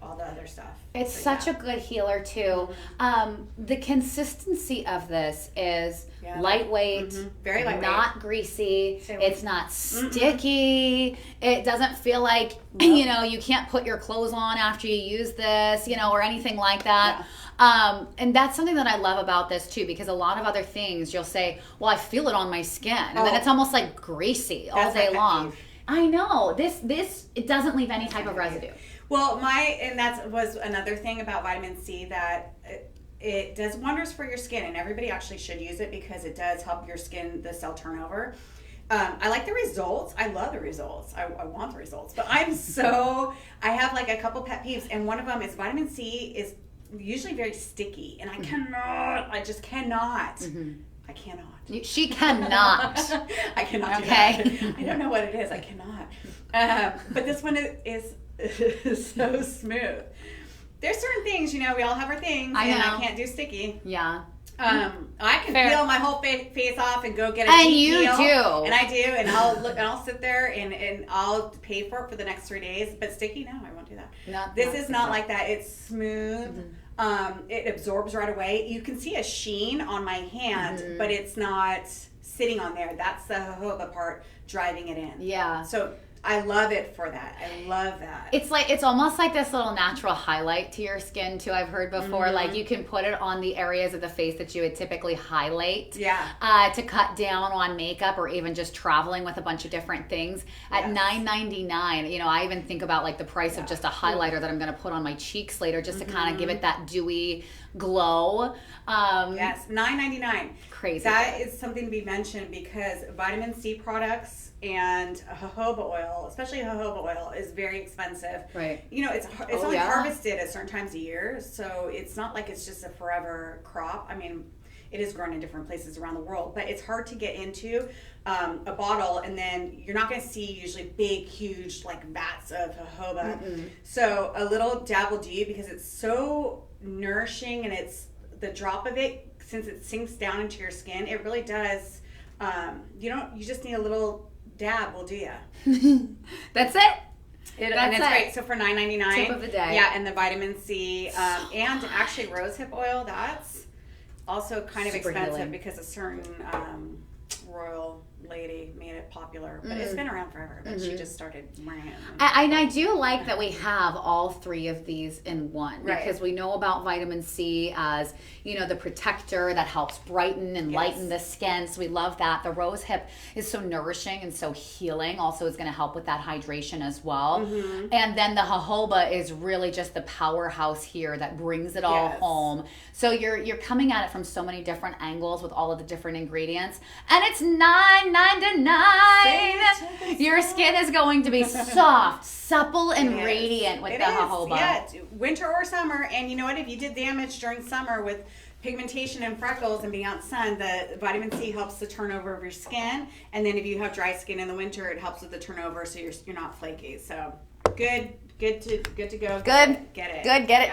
all the other stuff. It's such a good healer too. The consistency of this is lightweight, very lightweight, not greasy. It's not sticky. It doesn't feel like you can't put your clothes on after you use this, or anything like that. And that's something that I love about this too, because a lot of other things you'll say, well, I feel it on my skin, and then it's almost like greasy all day long. I know this it doesn't leave any type of residue. Well, that was another thing about vitamin C, that it does wonders for your skin, and everybody actually should use it because it does help your skin, the cell turnover. I like the results. I love the results. I want the results, but I have like a couple pet peeves, and one of them is vitamin C is usually very sticky, and I just cannot. I cannot. She cannot. I cannot do that. I don't know what it is. I cannot. But this one is so smooth. There's certain things, we all have our things, and I can't do sticky. Yeah. I can peel my whole face off and go get a and deep you peel, do, and I do, and I'll sit there and I'll pay for it for the next 3 days. But sticky, no, I won't do that. This is not like that. It's smooth. It absorbs right away. You can see a sheen on my hand, but it's not sitting on there. That's the jojoba part driving it in. Yeah. So I love it for that. I love that. It's almost like this little natural highlight to your skin too. I've heard before, like you can put it on the areas of the face that you would typically highlight. To cut down on makeup or even just traveling with a bunch of different things. At $9.99, you know, I even think about like the price of just a highlighter that I'm going to put on my cheeks later, just to kind of give it that dewy glow. Yes, $9.99. Crazy. That is something to be mentioned because vitamin C products and jojoba oil, especially jojoba oil, is very expensive. Right. You know, it's only harvested at certain times a year, so it's not like it's just a forever crop. I mean, it is grown in different places around the world, but it's hard to get into a bottle, and then you're not going to see usually big, huge, like vats of jojoba. So a little dab will do you because it's so nourishing, and it's the drop of it, since it sinks down into your skin, it really does. You just need a little dab will do ya. That's it. And it's great. So for $9.99, tip of the day. Yeah, and the vitamin C, and actually rosehip oil. That's also kind of Super expensive healing. because a certain royal lady made it popular, but it's been around forever. But she just started wearing it. And I do like that we have all three of these in one, because we know about vitamin C as, you know, the protector that helps brighten and lighten the skin. So we love that. The rose hip is so nourishing and so healing. Also is going to help with that hydration as well. And then the jojoba is really just the powerhouse here that brings it all home. So you're coming at it from so many different angles with all of the different ingredients, and it's $9.99. Your skin is going to be soft, supple, and radiant with the jojoba. Yeah, winter or summer. And you know what? If you did damage during summer with pigmentation and freckles and being out in the sun, the vitamin C helps the turnover of your skin. And then if you have dry skin in the winter, it helps with the turnover, so you're not flaky. So good to go. Get it. Get it. Get it.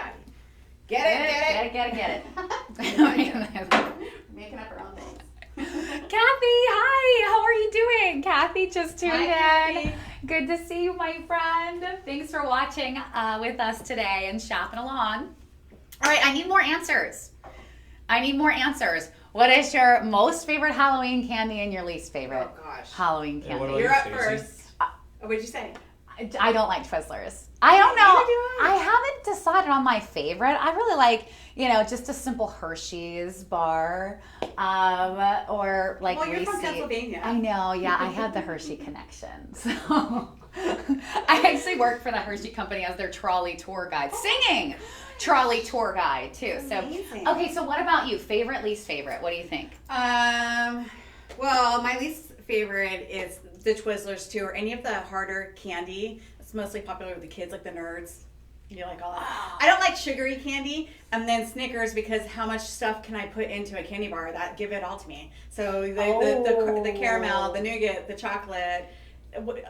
Making up her own things. Kathy, hi. How are you doing? Kathy just tuned in. Kathy. Good to see you, my friend. Thanks for watching with us today and shopping along. All right, I need more answers. What is your most favorite Halloween candy and your least favorite Halloween Yeah, what candy? about You're up Stacey? first. What'd you say? I don't like Twizzlers. I don't know. Neither do I. I haven't decided on my favorite. I really like, just a simple Hershey's bar, or like Well, you're Reese's. from Pennsylvania. I know. Yeah, I have the Hershey connection. So I actually worked for the Hershey company as their trolley tour guide, singing trolley tour guide too. Amazing. So okay. So what about you? Favorite, least favorite? What do you think? Well, my least favorite is the Twizzlers too, or any of the harder candy. It's mostly popular with the kids, like the nerds. You like all that. I don't like sugary candy, and then Snickers, because how much stuff can I put into a candy bar? That give it all to me. So the caramel, the nougat, the chocolate,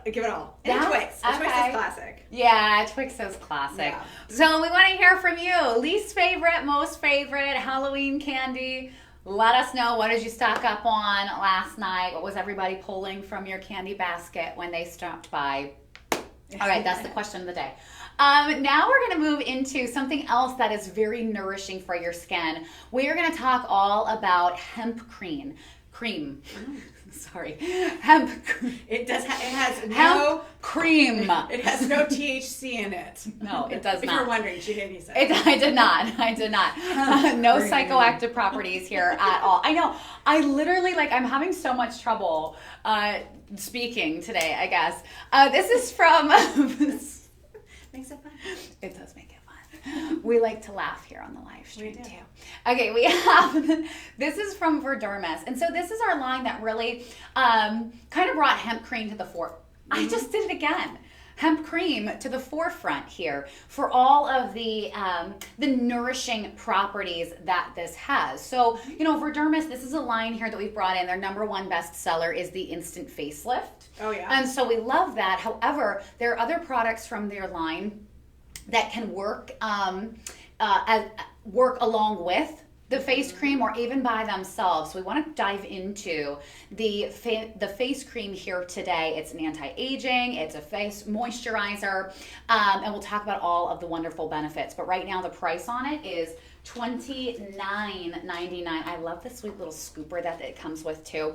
give it all. And Twix. The Twix is classic. Yeah, Twix is classic. Yeah. So we want to hear from you. Least favorite, most favorite Halloween candy. Let us know, what did you stock up on last night? What was everybody pulling from your candy basket when they stopped by? All right, that's the question of the day. Now we're going to move into something else that is very nourishing for your skin. We are going to talk all about hemp cream. Sorry, hemp cream. It has Hemp no cream. It has no THC in it. No, it does If not. you're wondering, she didn't say. I did not. No psychoactive properties here at all. I know. I literally, I'm having so much trouble speaking today, I guess. This is from... Makes it fun. It does make it fun. We like to laugh here on the live stream, We do. too. Okay, we have... This is from Verdermis. And so this is our line that really kind of brought hemp cream to the fore. I just did it again. Hemp cream to the forefront here for all of the nourishing properties that this has. So, Verdermis, this is a line here that we've brought in. Their number one bestseller is the Instant Facelift. Oh, yeah. And so we love that. However, there are other products from their line that can work along with the face cream or even by themselves. So we want to dive into the face cream here today. It's an anti-aging, it's a face moisturizer, and we'll talk about all of the wonderful benefits. But right now the price on it is $29.99. I love the sweet little scooper that it comes with too.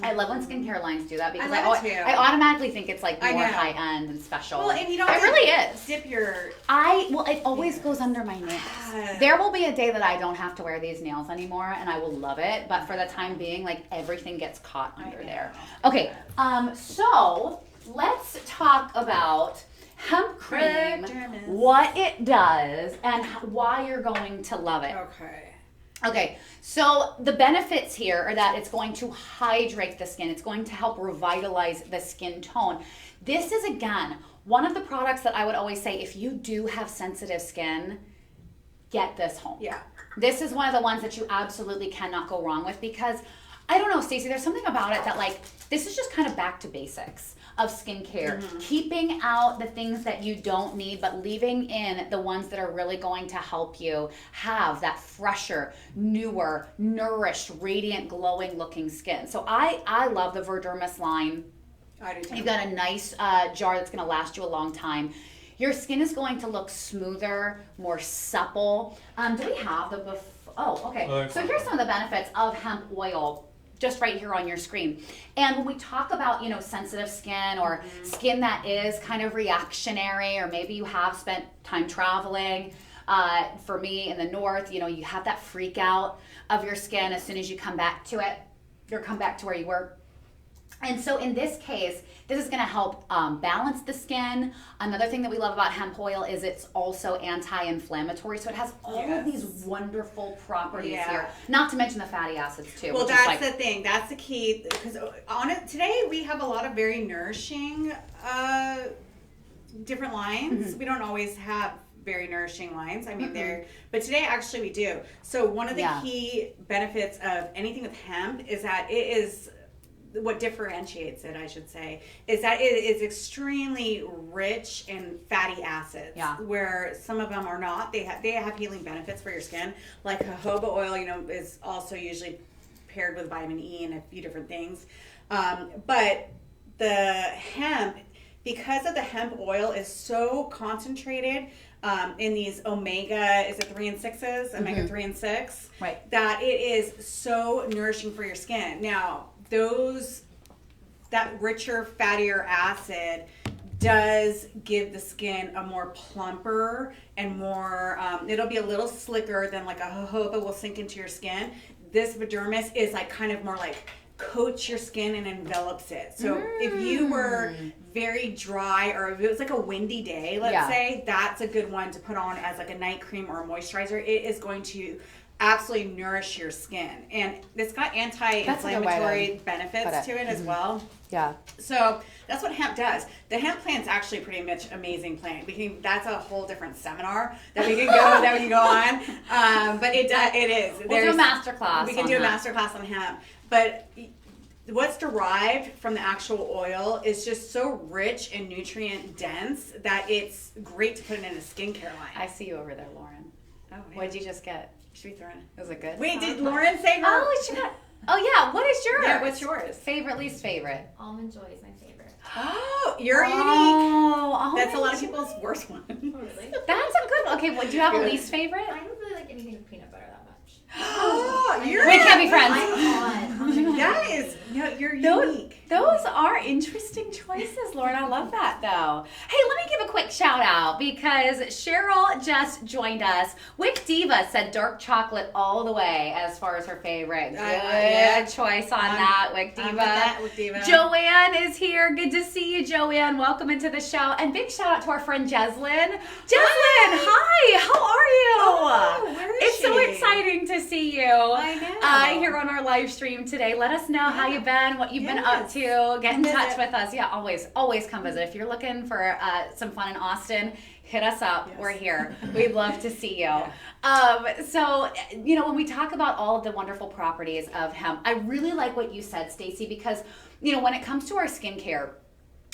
I love when skincare lines do that because I love it too. I automatically think it's like I more know. high end and special. Well, and you don't it have to really is. dip your. It always goes under my nails. There will be a day that I don't have to wear these nails anymore, and I will love it. But for the time being, like everything gets caught under there. Okay, so let's talk about hemp cream, what it does, and why you're going to love it. Okay, so the benefits here are that it's going to hydrate the skin. It's going to help revitalize the skin tone. This is, again, one of the products that I would always say, if you do have sensitive skin, get this home. Yeah. This is one of the ones that you absolutely cannot go wrong with because, I don't know, Stacey, there's something about it that, like, this is just kind of back to basics of skincare. Keeping out the things that you don't need, but leaving in the ones that are really going to help you have that fresher, newer, nourished, radiant, glowing looking skin. So I love the Verdermis line. I do too. You've got a nice jar that's going to last you a long time. Your skin is going to look smoother, more supple. Do we have the oh, okay. So here's some of the benefits of hemp oil, just right here on your screen. And when we talk about, sensitive skin or skin that is kind of reactionary, or maybe you have spent time traveling, for me in the north, you have that freak out of your skin as soon as you come back to it, or come back to where you were. And so in this case, this is going to help balance the skin. Another thing that we love about hemp oil is it's also anti-inflammatory. So it has all of these wonderful properties here. Not to mention the fatty acids too. Well, that's the thing. That's the key. Because today we have a lot of very nourishing different lines. We don't always have very nourishing lines. I mean, but today actually we do. So one of the key benefits of anything with hemp is that it is, what differentiates it, I should say, is that it is extremely rich in fatty acids. Where some of them are not. They have healing benefits for your skin. Like jojoba oil, is also usually paired with vitamin E and a few different things. But the hemp, because of the hemp oil is so concentrated in these omega, is it 3 and 6s? Omega 3 and 6. Right. That it is so nourishing for your skin. Now, that richer, fattier acid does give the skin a more plumper and more, it'll be a little slicker than like a jojoba will sink into your skin. This Verdermis is like kind of more like coats your skin and envelops it. So if you were very dry, or if it was like a windy day, let's say, that's a good one to put on as like a night cream or a moisturizer. It is going to absolutely nourish your skin, and it's got anti-inflammatory benefits to it as well. So that's what hemp does. The hemp plant's actually pretty much amazing plant. That's a whole different seminar that we can go on. But it is. We'll do a masterclass. We can do a masterclass on hemp. But what's derived from the actual oil is just so rich and nutrient dense that it's great to put it in a skincare line. I see you over there, Lauren. Oh, yeah. What did you just get? Should we throw in? Was it good? Wait, did Lauren say her? Oh, she got. Oh yeah. What is yours? Yeah, what's yours? Favorite, least favorite. Almond Joy is my favorite. Oh, you're unique. Oh, That's a lot of people's worst one. Oh, really? That's a good one. Okay, well, do you have a least favorite? I don't really like anything with peanut butter that much. Oh, you're We can't be friends. I'm That is, you're unique. Those are interesting choices, Lauren. I love that, though. Hey, let me give a quick shout out because Cheryl just joined us. Wick Diva said dark chocolate all the way as far as her favorite. Good choice on that, Wick Diva. Joanne is here. Good to see you, Joanne. Welcome into the show. And big shout out to our friend Jeslyn. Jeslyn, hi. How are you? Oh, where is it's she? so exciting to see you. I know. Here on our live stream today. Let us know how you've been, what you've been up to. Get in touch with us. Yeah, always come visit. If you're looking for some fun in Austin, hit us up. We're here. We'd love to see you. So, when we talk about all of the wonderful properties of hemp, I really like what you said, Stacey, because, when it comes to our skincare,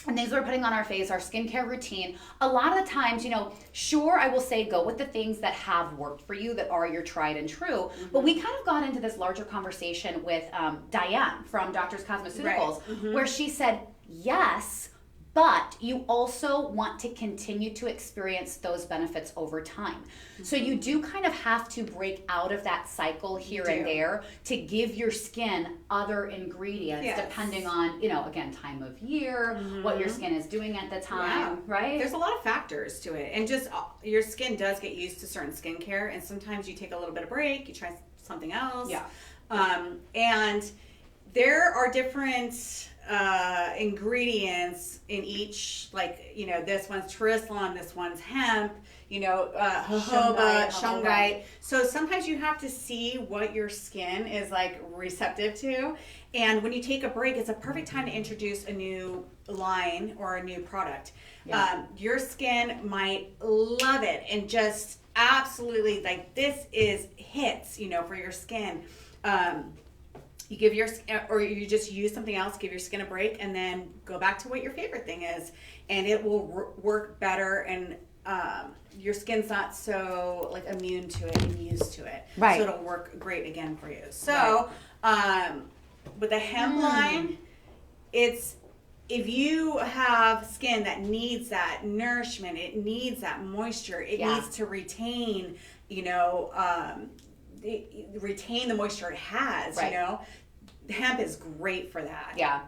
and things we're putting on our face, our skincare routine, a lot of the times, sure, I will say go with the things that have worked for you, that are your tried and true. But we kind of got into this larger conversation with Diane from Doctors Cosmeceuticals, where she said, yes, but you also want to continue to experience those benefits over time. So you do kind of have to break out of that cycle here and there to give your skin other ingredients depending on, again, time of year, what your skin is doing at the time, right? There's a lot of factors to it. And just your skin does get used to certain skincare, and sometimes you take a little bit of break, you try something else. Yeah. And there are different ingredients in each, like, this one's Trislan, this one's hemp, jojoba, shungite. So sometimes you have to see what your skin is like receptive to. And when you take a break, it's a perfect time to introduce a new line or a new product. Yeah. Your skin might love it and just absolutely like this is hits, for your skin. You give your, or you just use something else, give your skin a break, and then go back to what your favorite thing is, and it will work better, and your skin's not so like immune to it and used to it. Right. So it'll work great again for you. So with the hemp line, it's, if you have skin that needs that nourishment, it needs that moisture, it needs to retain, retain the moisture it has, hemp is great for that. Yeah.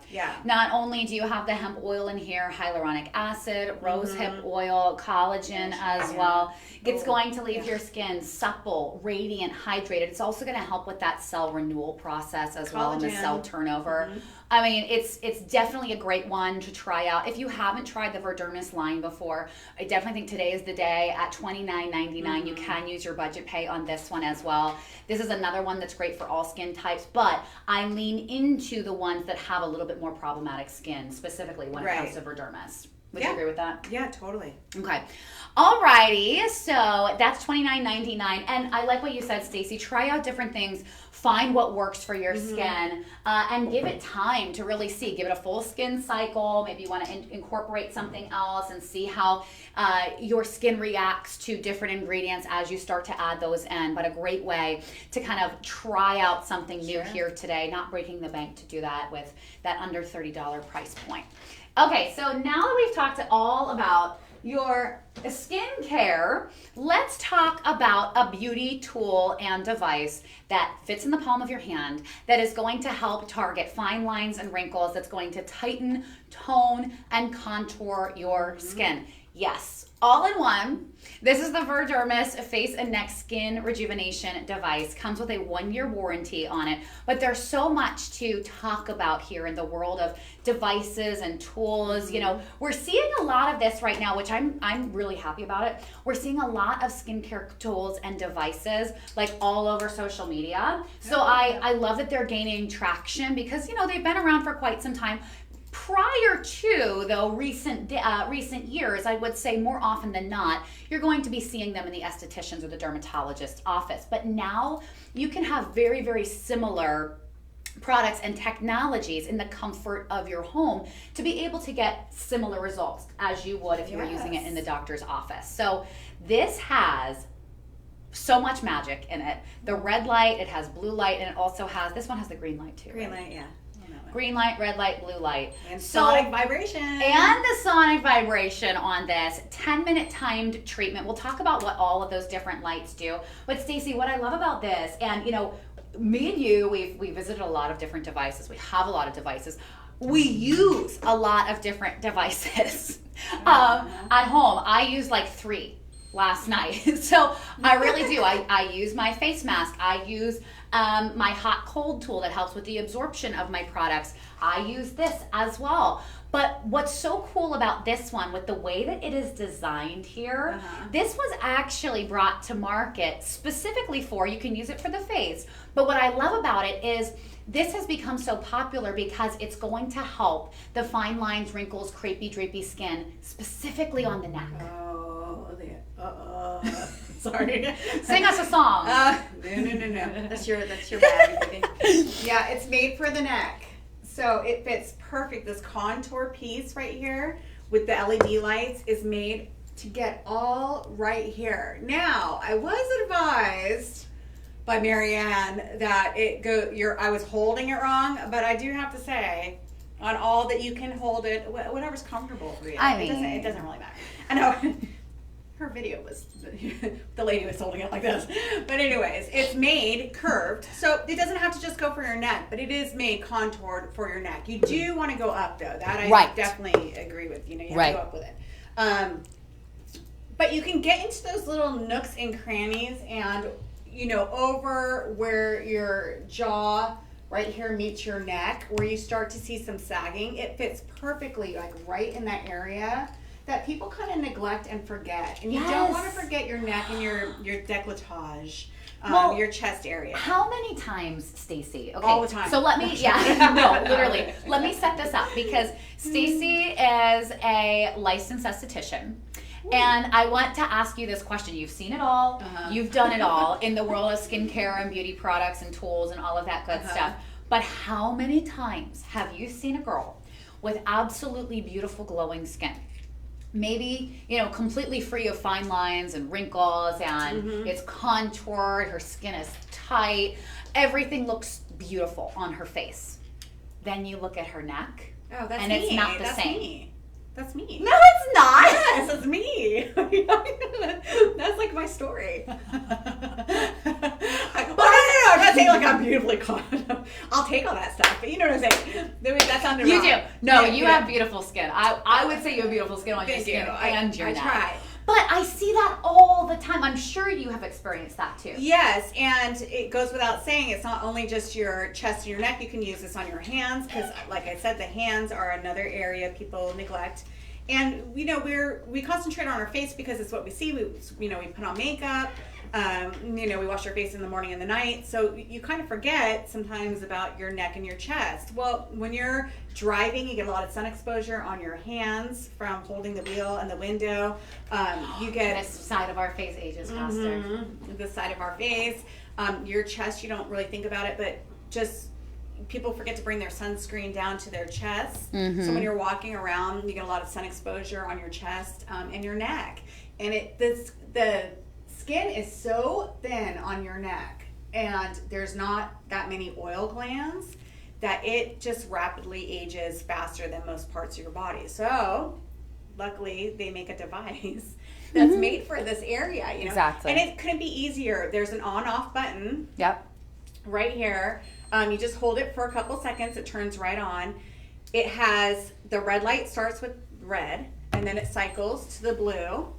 Not only do you have the hemp oil in here, hyaluronic acid, rose hip oil, collagen as well. It's going to leave your skin supple, radiant, hydrated. It's also going to help with that cell renewal process as well, and the cell turnover. I mean, it's definitely a great one to try out. If you haven't tried the Verdermis line before, I definitely think today is the day. At $29.99, you can use your budget pay on this one as well. This is another one that's great for all skin types, but I lean into the ones that have a little bit more problematic skin, specifically when it comes to Verdermis. Would you agree with that? Yeah, totally. Okay. Alrighty, so that's $29.99, and I like what you said, Stacey. Try out different things, find what works for your skin, and give it time to really see. Give it a full skin cycle. Maybe you want to incorporate something else and see how your skin reacts to different ingredients as you start to add those in. But a great way to kind of try out something new here today, not breaking the bank to do that with that under $30 price point. Okay, so now that we've talked all about your skincare, let's talk about a beauty tool and device that fits in the palm of your hand that is going to help target fine lines and wrinkles, that's going to tighten, tone, and contour your skin. Yes, all in one. This is the Verdermis Face and Neck Skin Rejuvenation Device. Comes with a 1-year warranty on it, but there's so much to talk about here in the world of devices and tools. We're seeing a lot of this right now, which I'm really happy about it. We're seeing a lot of skincare tools and devices like all over social media. So I love that they're gaining traction because, they've been around for quite some time. Prior to, though, recent years, I would say more often than not, you're going to be seeing them in the esthetician's or the dermatologist's office. But now you can have very, very similar products and technologies in the comfort of your home to be able to get similar results as you would if you were using it in the doctor's office. So this has so much magic in it. The red light, it has blue light, and it also has, this one has the green light too. Green light, yeah. Green light, red light, blue light. And sonic vibration. And the sonic vibration on this 10-minute timed treatment. We'll talk about what all of those different lights do. But Stacey, what I love about this, and me and you, we visited a lot of different devices. We have a lot of devices. We use a lot of different devices at home. I use like 3 last night. So I really do. I use my face mask. I use my hot cold tool that helps with the absorption of my products. I use this as well. But what's so cool about this one, with the way that it is designed here, this was actually brought to market specifically for, you can use it for the face, but what I love about it is this has become so popular because it's going to help the fine lines, wrinkles, crepey, drapey skin, specifically on the neck. Sorry. Sing us a song. No. That's your bag. Yeah, it's made for the neck. So it fits perfect. This contour piece right here with the LED lights is made to get all right here. Now, I was advised by Marianne that I was holding it wrong, but I do have to say, on all that you can hold it, whatever's comfortable for you. I It mean- doesn't really matter. I know. Her video was, the lady was holding it like this. But anyways, it's made curved. So it doesn't have to just go for your neck, but it is made contoured for your neck. You do want to go up though. That I Right. definitely agree with. You have Right. to go up with it. But you can get into those little nooks and crannies and, over where your jaw right here meets your neck, where you start to see some sagging. It fits perfectly, like right in that area that people kind of neglect and forget. And you don't want to Yes. forget your neck and your décolletage, Well, your chest area. How many times, Stacy? Okay, All the time. So let me, no, literally. Let me set this up because Stacy is a licensed esthetician. And I want to ask you this question. You've seen it all. Uh-huh. You've done it all in the world of skincare and beauty products and tools and all of that good Uh-huh. stuff. But how many times have you seen a girl with absolutely beautiful glowing skin? Maybe, completely free of fine lines and wrinkles and it's contoured, her skin is tight, everything looks beautiful on her face. Then you look at her neck. Oh, that's and me. it's not the That's same. Me. That's me. No, it's not. Yes, that's me. That's like my story. Well, no, I'm not saying like I'm beautifully caught. I'll take all that stuff, but you know what I'm saying. That sounded You wrong. do. No, Yeah, you yeah. have beautiful skin. I would say you have beautiful skin on your Thank skin you. and your I neck. try. But I see that all the time. I'm sure you have experienced that too. Yes, and it goes without saying, it's not only just your chest and your neck. You can use this on your hands because, like I said, the hands are another area people neglect. And we concentrate on our face because it's what we see. We put on makeup. We wash our face in the morning and the night. So you kind of forget sometimes about your neck and your chest. Well, when you're driving, you get a lot of sun exposure on your hands from holding the wheel and the window. You get This side of our face ages faster. the side of our face. Your chest, you don't really think about it, but just people forget to bring their sunscreen down to their chest. So when you're walking around, you get a lot of sun exposure on your chest and your neck. And the skin is so thin on your neck, and there's not that many oil glands that it just rapidly ages faster than most parts of your body. So luckily they make a device that's made for this area, Exactly. And it couldn't be easier. There's an on-off button Yep. right here. You just hold it for a couple seconds. It turns right on. It has the red light starts with red, and then it cycles to the blue,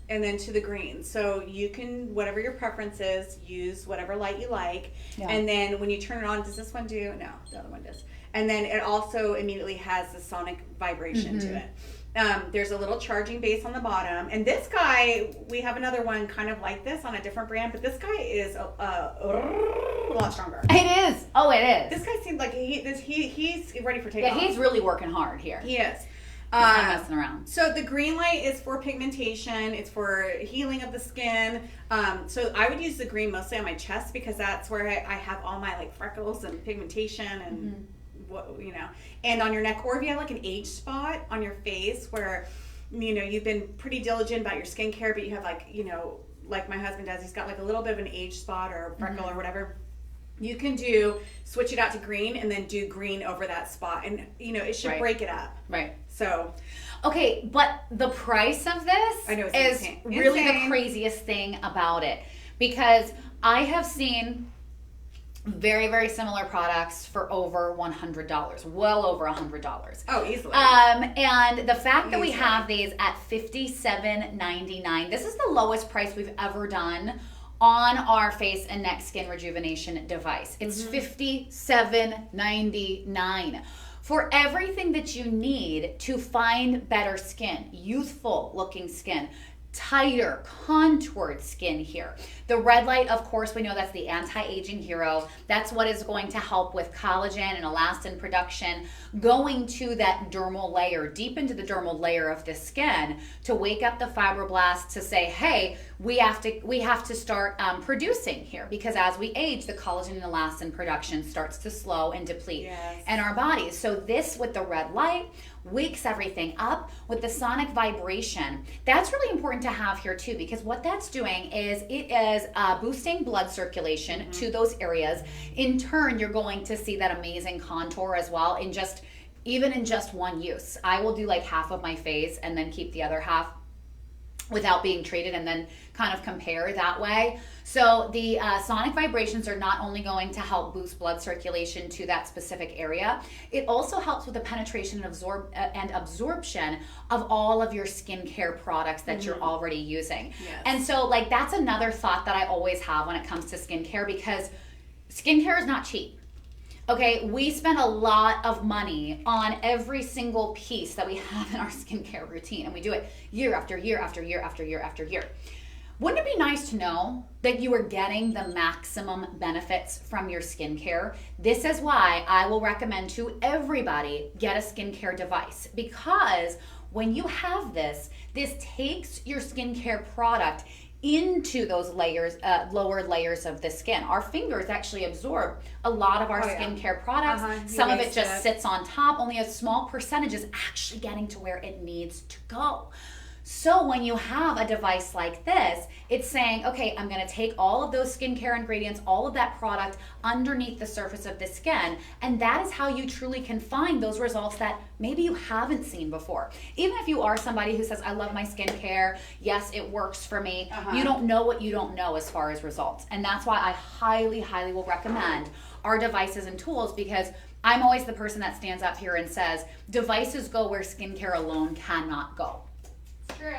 and then to the green. So you can, whatever your preference is, use whatever light you like. Yeah. And then when you turn it on, does this one do? No, the other one does. And then it also immediately has the sonic vibration to it. There's a little charging base on the bottom. And this guy, we have another one kind of like this on a different brand, but this guy is a lot stronger. It is. Oh, it is. This guy seems like he's ready for Yeah, takeoff. he's really working hard here. He is. He's not messing around. So the green light is for pigmentation. It's for healing of the skin. So I would use the green mostly on my chest because that's where I have all my like freckles and pigmentation and and on your neck. Or if you have like an age spot on your face where you've been pretty diligent about your skincare, but you have like my husband does, he's got like a little bit of an age spot or a freckle or whatever. You can switch it out to green and then do green over that spot, and it should Right. break it up. Right. So Okay, but the price of this I know, it's is insane. really Insane. the craziest thing about it, because I have seen very, very similar products for over $100, well over $100. oh, easily. And the fact that we Easily. have these at $57.99, this is the lowest price we've ever done on our face and neck skin rejuvenation device. It's $57.99 for everything that you need to find better skin, youthful looking skin, tighter, contoured skin here. The red light, of course, we know that's the anti-aging hero. That's what is going to help with collagen and elastin production, going to that dermal layer, deep into the dermal layer of the skin, to wake up the fibroblasts to say, hey, we have to start producing here, because as we age, the collagen and elastin production starts to slow and deplete in our bodies. So this with the red light wakes everything up with the sonic vibration. That's really important to have here too, because what that's doing is it is boosting blood circulation to those areas. In turn, you're going to see that amazing contour as well in just even in just one use. I will do like half of my face and then keep the other half without being treated, and then kind of compare that way. So the sonic vibrations are not only going to help boost blood circulation to that specific area, it also helps with the penetration and absorption of all of your skincare products that you're already using. Yes. And so like that's another thought that I always have when it comes to skincare, because skincare is not cheap. Okay, we spend a lot of money on every single piece that we have in our skincare routine, and we do it year after year after year after year after year. Wouldn't it be nice to know that you are getting the maximum benefits from your skincare? This is why I will recommend to everybody get a skincare device, because when you have this takes your skincare product into those layers, lower layers of the skin. Our fingers actually absorb a lot of our skincare products. Some of it just sits on top. Only a small percentage is actually getting to where it needs to go. So when you have a device like this, it's saying, okay, I'm going to take all of those skincare ingredients, all of that product underneath the surface of the skin, and that is how you truly can find those results that maybe you haven't seen before. Even if you are somebody who says, I love my skincare, yes, it works for me, you don't know what you don't know as far as results. And that's why I highly, highly will recommend our devices and tools, because I'm always the person that stands up here and says, devices go where skincare alone cannot go. True.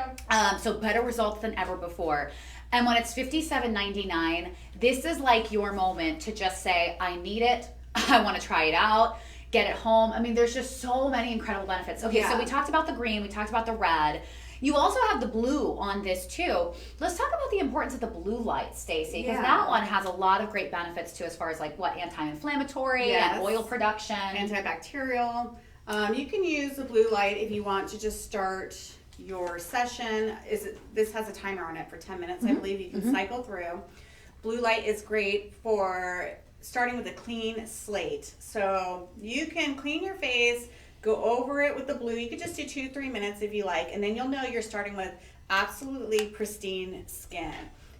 So better results than ever before. And when it's $57.99, this is like your moment to just say, I need it, I want to try it out, get it home. I mean, there's just so many incredible benefits. Okay, so we talked about the green, we talked about the red. You also have the blue on this too. Let's talk about the importance of the blue light, Stacey, because that one has a lot of great benefits too, as far as like what, anti-inflammatory and oil production. Antibacterial. You can use the blue light if you want to just start your session. This has a timer on it for 10 minutes, I believe. You can cycle through. Blue light is great for starting with a clean slate. So you can clean your face, go over it with the blue. You could just do 2-3 minutes if you like, and then you'll know you're starting with absolutely pristine skin.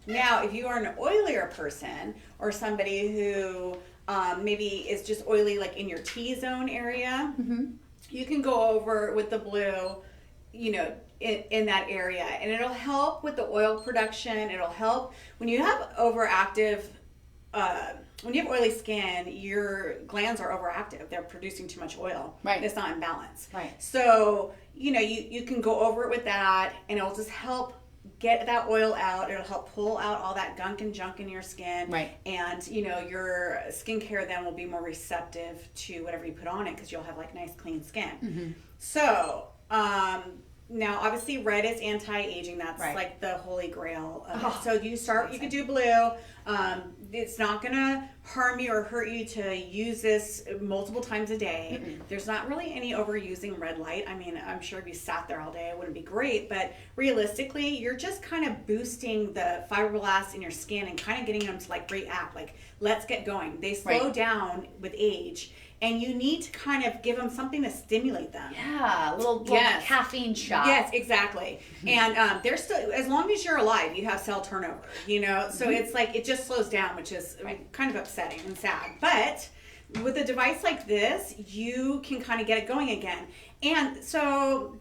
Now, if you are an oilier person or somebody who maybe is just oily like in your T-zone area, you can go over with the blue, you know, in that area, and it'll help with the oil production. It'll help when you have overactive, when you have oily skin, your glands are overactive. They're producing too much oil. Right. It's not in balance. Right. So, you know, you can go over it with that, and it'll just help get that oil out. It'll help pull out all that gunk and junk in your skin. Right. And, you know, your skincare then will be more receptive to whatever you put on it, because you'll have like nice clean skin. So, now, obviously, red is anti-aging. That's like the holy grail of it. So you could do blue. It's not going to harm you or hurt you to use this multiple times a day. There's not really any overusing red light. I mean, I'm sure if you sat there all day, it wouldn't be great. But realistically, you're just kind of boosting the fibroblasts in your skin and kind of getting them to like react. Like, let's get going. They slow down with age. And you need to kind of give them something to stimulate them. Yeah, a little caffeine shot. Yes, exactly. And they're still, as long as you're alive, you have cell turnover, you know? So it's like, it just slows down, which is kind of upsetting and sad. But with a device like this, you can kind of get it going again. And so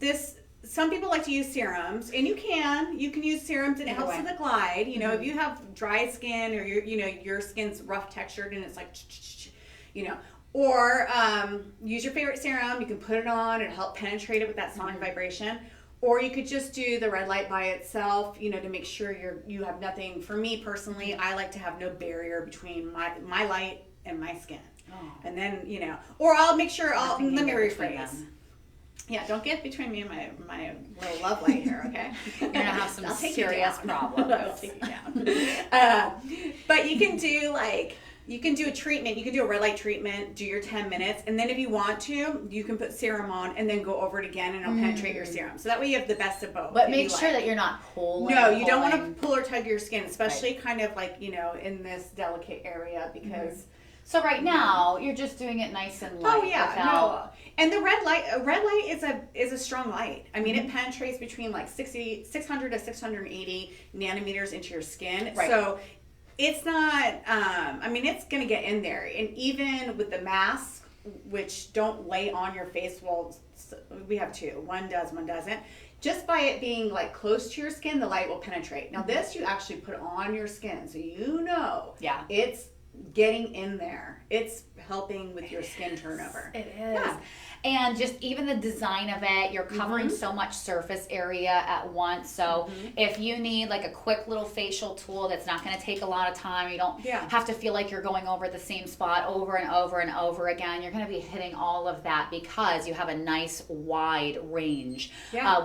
some people like to use serums, and you can use serums, and it helps with the glide. You know, if you have dry skin, or your skin's rough textured and it's like, you know, or use your favorite serum. You can put it on and help penetrate it with that sonic vibration. Or you could just do the red light by itself, you know, to make sure you have nothing. For me personally, I like to have no barrier between my light and my skin. And then, you know, or I'll make sure let me rephrase. Yeah, don't get between me and my little love light here, okay? You're gonna have some serious problems. I'll take you down. But you can do you can do a treatment. You can do a red light treatment, do your 10 minutes, and then if you want to, you can put serum on and then go over it again, and it'll penetrate your serum. So that way you have the best of both. But make sure that you're not pulling. No, you don't want to pull or tug your skin, especially kind of like, you know, in this delicate area, because... So right now, you're just doing it nice and light. Oh yeah, no. And the red light is a strong light. I mean, it penetrates between like 600 to 680 nanometers into your skin. Right. So it's not, I mean, it's going to get in there. And even with the mask, which don't lay on your face. Well, we have two. One does, one doesn't. Just by it being like close to your skin, the light will penetrate. Now this you actually put on your skin, so you know it's getting in there. It's helping with your skin turnover. It is. Yeah. And just even the design of it, you're covering so much surface area at once. So if you need like a quick little facial tool that's not going to take a lot of time, you don't have to feel like you're going over the same spot over and over and over again. You're going to be hitting all of that because you have a nice wide range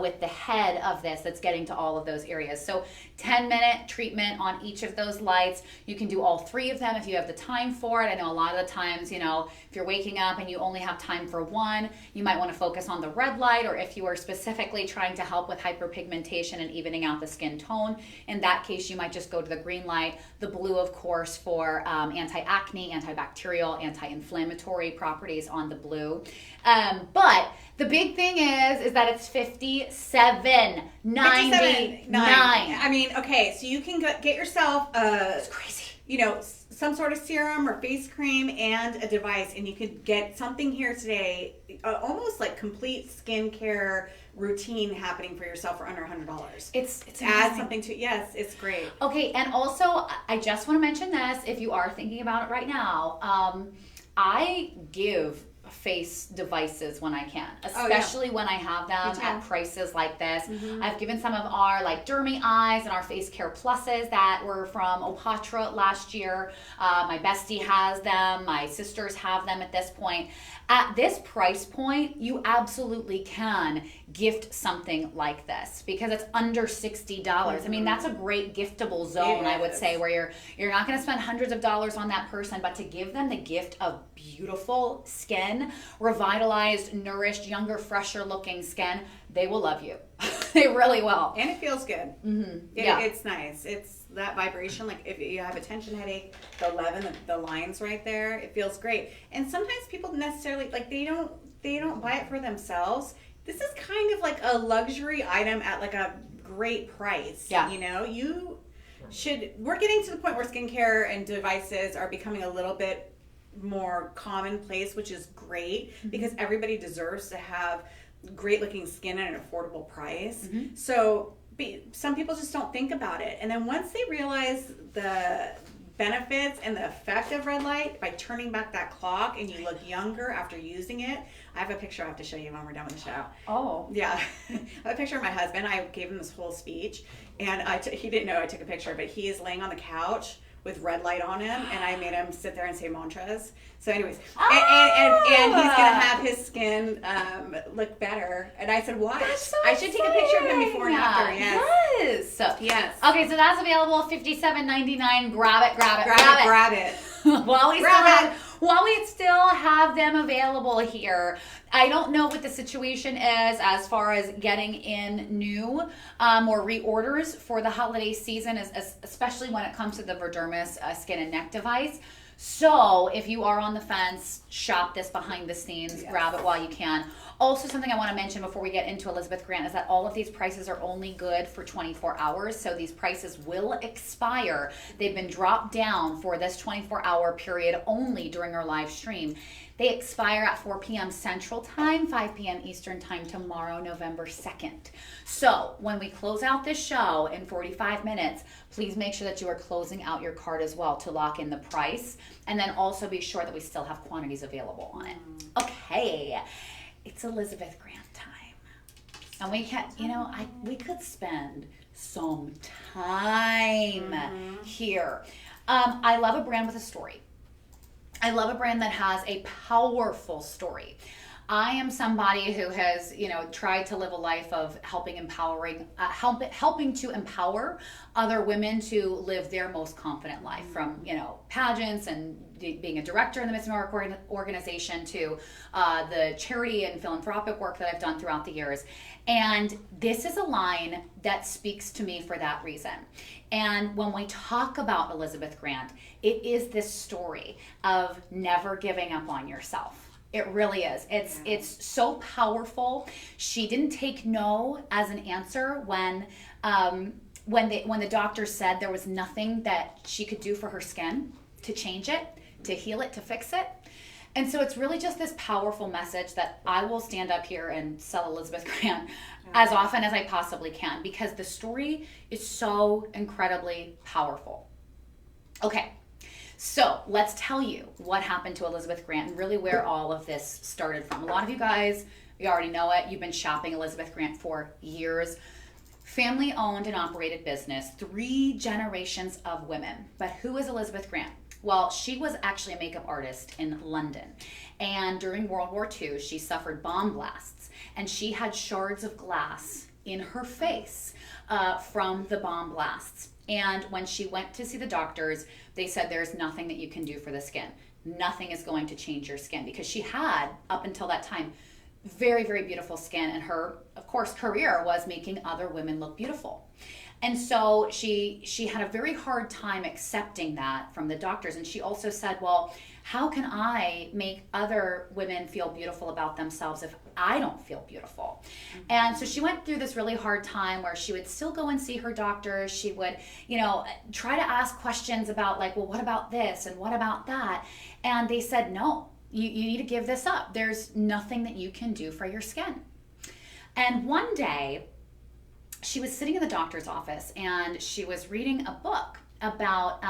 with the head of this that's getting to all of those areas. So 10-minute treatment on each of those lights. You can do all three of them if you have the time for it. I know a lot of the times, you know, if you're waking up and you only have time for one, you might want to focus on the red light, or if you are specifically trying to help with hyperpigmentation and evening out the skin tone, in that case, you might just go to the green light. The blue, of course, for anti-acne, antibacterial, anti-inflammatory properties on the blue. But the big thing is that it's $57.99. I mean, okay, so you can get yourself it's crazy. You know, some sort of serum or face cream and a device, and you could get something here today, almost like complete skincare routine happening for yourself for under $100. It's add something to yes, it's great. Okay, and also I just want to mention this if you are thinking about it right now. I give face devices when I can, especially when I have them at prices like this. I've given some of our like Dermy Eyes and our Face Care Pluses that were from Opatra last year. My bestie has them. My sisters have them at this point. At this price point, you absolutely can gift something like this because it's under $60. I mean, that's a great giftable zone, I would say, where you're not going to spend hundreds of dollars on that person, but to give them the gift of beautiful skin, revitalized, nourished, younger, fresher looking skin, they will love you. They really will. And it feels good. It's nice. It's that vibration. Like if you have a tension headache, the 11, the lines right there, it feels great. And sometimes people necessarily, like they don't buy it for themselves. This is kind of like a luxury item at like a great price. Yeah. You know, we're getting to the point where skincare and devices are becoming a little bit more commonplace, which is great because everybody deserves to have great looking skin at an affordable price. So some people just don't think about it. And then once they realize the benefits and the effect of red light by turning back that clock and you look younger after using it. I have a picture I have to show you when we're done with the show. Oh. Yeah. I have a picture of my husband. I gave him this whole speech and he didn't know I took a picture, but he is laying on the couch with red light on him, and I made him sit there and say mantras. So anyways, and he's going to have his skin look better. And I said, why? So I should take a picture of him before and after. Yes. So, yes. Okay, so that's available, $57.99. Grab it. While we still have them available here, I don't know what the situation is as far as getting in new or reorders for the holiday season, especially when it comes to the Verdermis skin and neck device. So if you are on the fence, shop this behind the scenes, grab it while you can. Also, something I want to mention before we get into Elizabeth Grant is that all of these prices are only good for 24 hours, so these prices will expire. They've been dropped down for this 24-hour period only during our live stream. They expire at 4 p.m. Central Time, 5 p.m. Eastern Time tomorrow, November 2nd. So when we close out this show in 45 minutes, please make sure that you are closing out your card as well to lock in the price, and then also be sure that we still have quantities available on it. Okay. It's Elizabeth Grant time. And we can, we could spend some time here. I love a brand with a story. I love a brand that has a powerful story. I am somebody who has, tried to live a life of helping to empower other women to live their most confident life, from, pageants and being a director in the Miss America organization to the charity and philanthropic work that I've done throughout the years. And this is a line that speaks to me for that reason. And when we talk about Elizabeth Grant, it is this story of never giving up on yourself. It really is. It's so powerful. She didn't take no as an answer when the doctor said there was nothing that she could do for her skin to change it, to heal it, to fix it. And so it's really just this powerful message that I will stand up here and sell Elizabeth Grant as often as I possibly can, because the story is so incredibly powerful. Okay, so let's tell you what happened to Elizabeth Grant and really where all of this started from. A lot of you guys, you already know it. You've been shopping Elizabeth Grant for years. Family owned and operated business, 3 generations of women. But who is Elizabeth Grant? Well, she was actually a makeup artist in London. And during World War II, she suffered bomb blasts. And she had shards of glass in her face from the bomb blasts. And when she went to see the doctors, they said there's nothing that you can do for the skin. Nothing is going to change your skin, because she had, up until that time, very, very beautiful skin. And her, of course, career was making other women look beautiful. And so she had a very hard time accepting that from the doctors. And she also said, well, how can I make other women feel beautiful about themselves if I don't feel beautiful? Mm-hmm. And so she went through this really hard time where she would still go and see her doctors. She would, try to ask questions about, like, well, what about this and what about that? And they said, no, you need to give this up. There's nothing that you can do for your skin. And one day, she was sitting in the doctor's office and she was reading a book about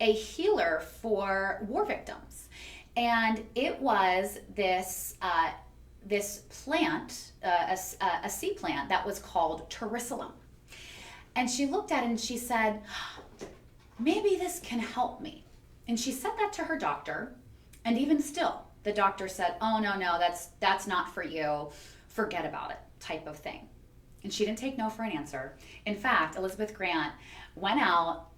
a healer for war victims. And it was this plant, a sea plant that was called Jerusalem. And she looked at it and she said, maybe this can help me. And she said that to her doctor. And even still, the doctor said, oh, no, that's not for you. Forget about it, type of thing. And she didn't take no for an answer. In fact, Elizabeth Grant went out,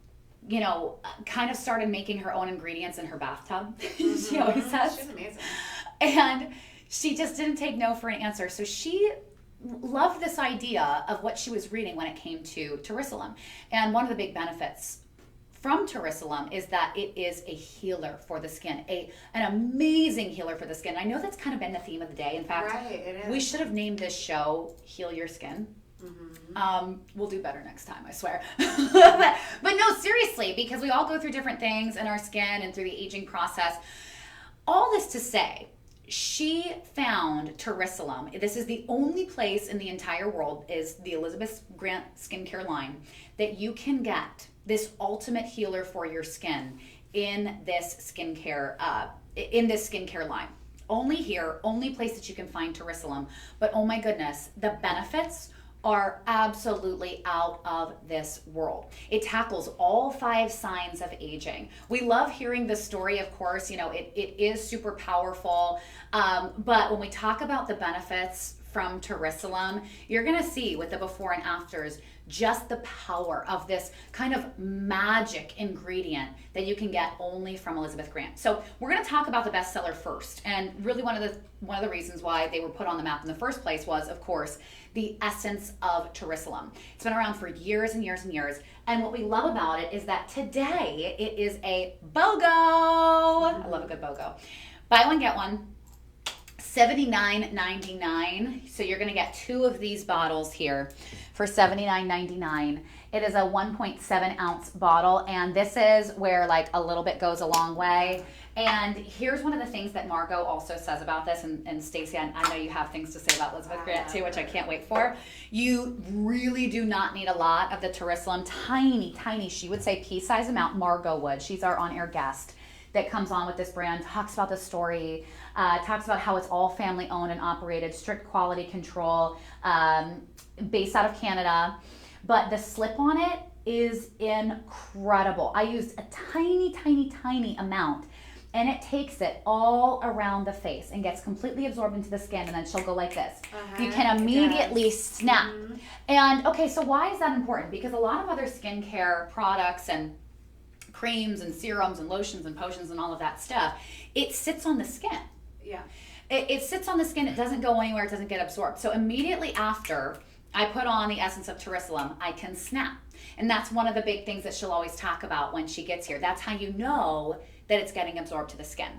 kind of started making her own ingredients in her bathtub. Mm-hmm. She always says. She's amazing. And she just didn't take no for an answer. So she loved this idea of what she was reading when it came to Jerusalem. And one of the big benefits from Jerusalem is that it is a healer for the skin, an amazing healer for the skin. I know that's kind of been the theme of the day. In fact, right, it is. We should have named this show Heal Your Skin. Mm-hmm. We'll do better next time, I swear. but no, seriously, because we all go through different things in our skin and through the aging process. All this to say, she found Jerusalem. This is the only place in the entire world, is the Elizabeth Grant skincare line, that you can get this ultimate healer for your skin in this skincare line. Only here, only place that you can find Jerusalem. But oh my goodness, the benefits are absolutely out of this world. It tackles all 5 signs of aging. We love hearing the story, of course, it is super powerful. But when we talk about the benefits from Jerusalem, you're gonna see with the before and afters just the power of this kind of magic ingredient that you can get only from Elizabeth Grant. So we're going to talk about the bestseller first. And really one of the reasons why they were put on the map in the first place was, of course, the essence of Jerusalem. It's been around for years and years and years. And what we love about it is that today it is a BOGO. I love a good BOGO. Buy one, get one. $79.99. So you're going to get 2 of these bottles here for $79.99. It is a 1.7 ounce bottle, and this is where like a little bit goes a long way. And here's one of the things that Margot also says about this, and Stacey, I know you have things to say about Elizabeth Grant too, which I can't wait for. You really do not need a lot of the Jerusalem. Tiny, she would say pea-size amount. Margot would. She's our on-air guest that comes on with this brand, talks about the story, talks about how it's all family owned and operated, strict quality control, based out of Canada. But the slip on it is incredible. I used a tiny amount, and it takes it all around the face and gets completely absorbed into the skin, and then she'll go like this. You can immediately snap. Mm-hmm. And okay, so why is that important? Because a lot of other skincare products and creams and serums and lotions and potions and all of that stuff, it sits on the skin. Yeah. It sits on the skin. It doesn't go anywhere. It doesn't get absorbed. So immediately after I put on the essence of Jerusalem, I can snap. And that's one of the big things that she'll always talk about when she gets here. That's how you know that it's getting absorbed to the skin.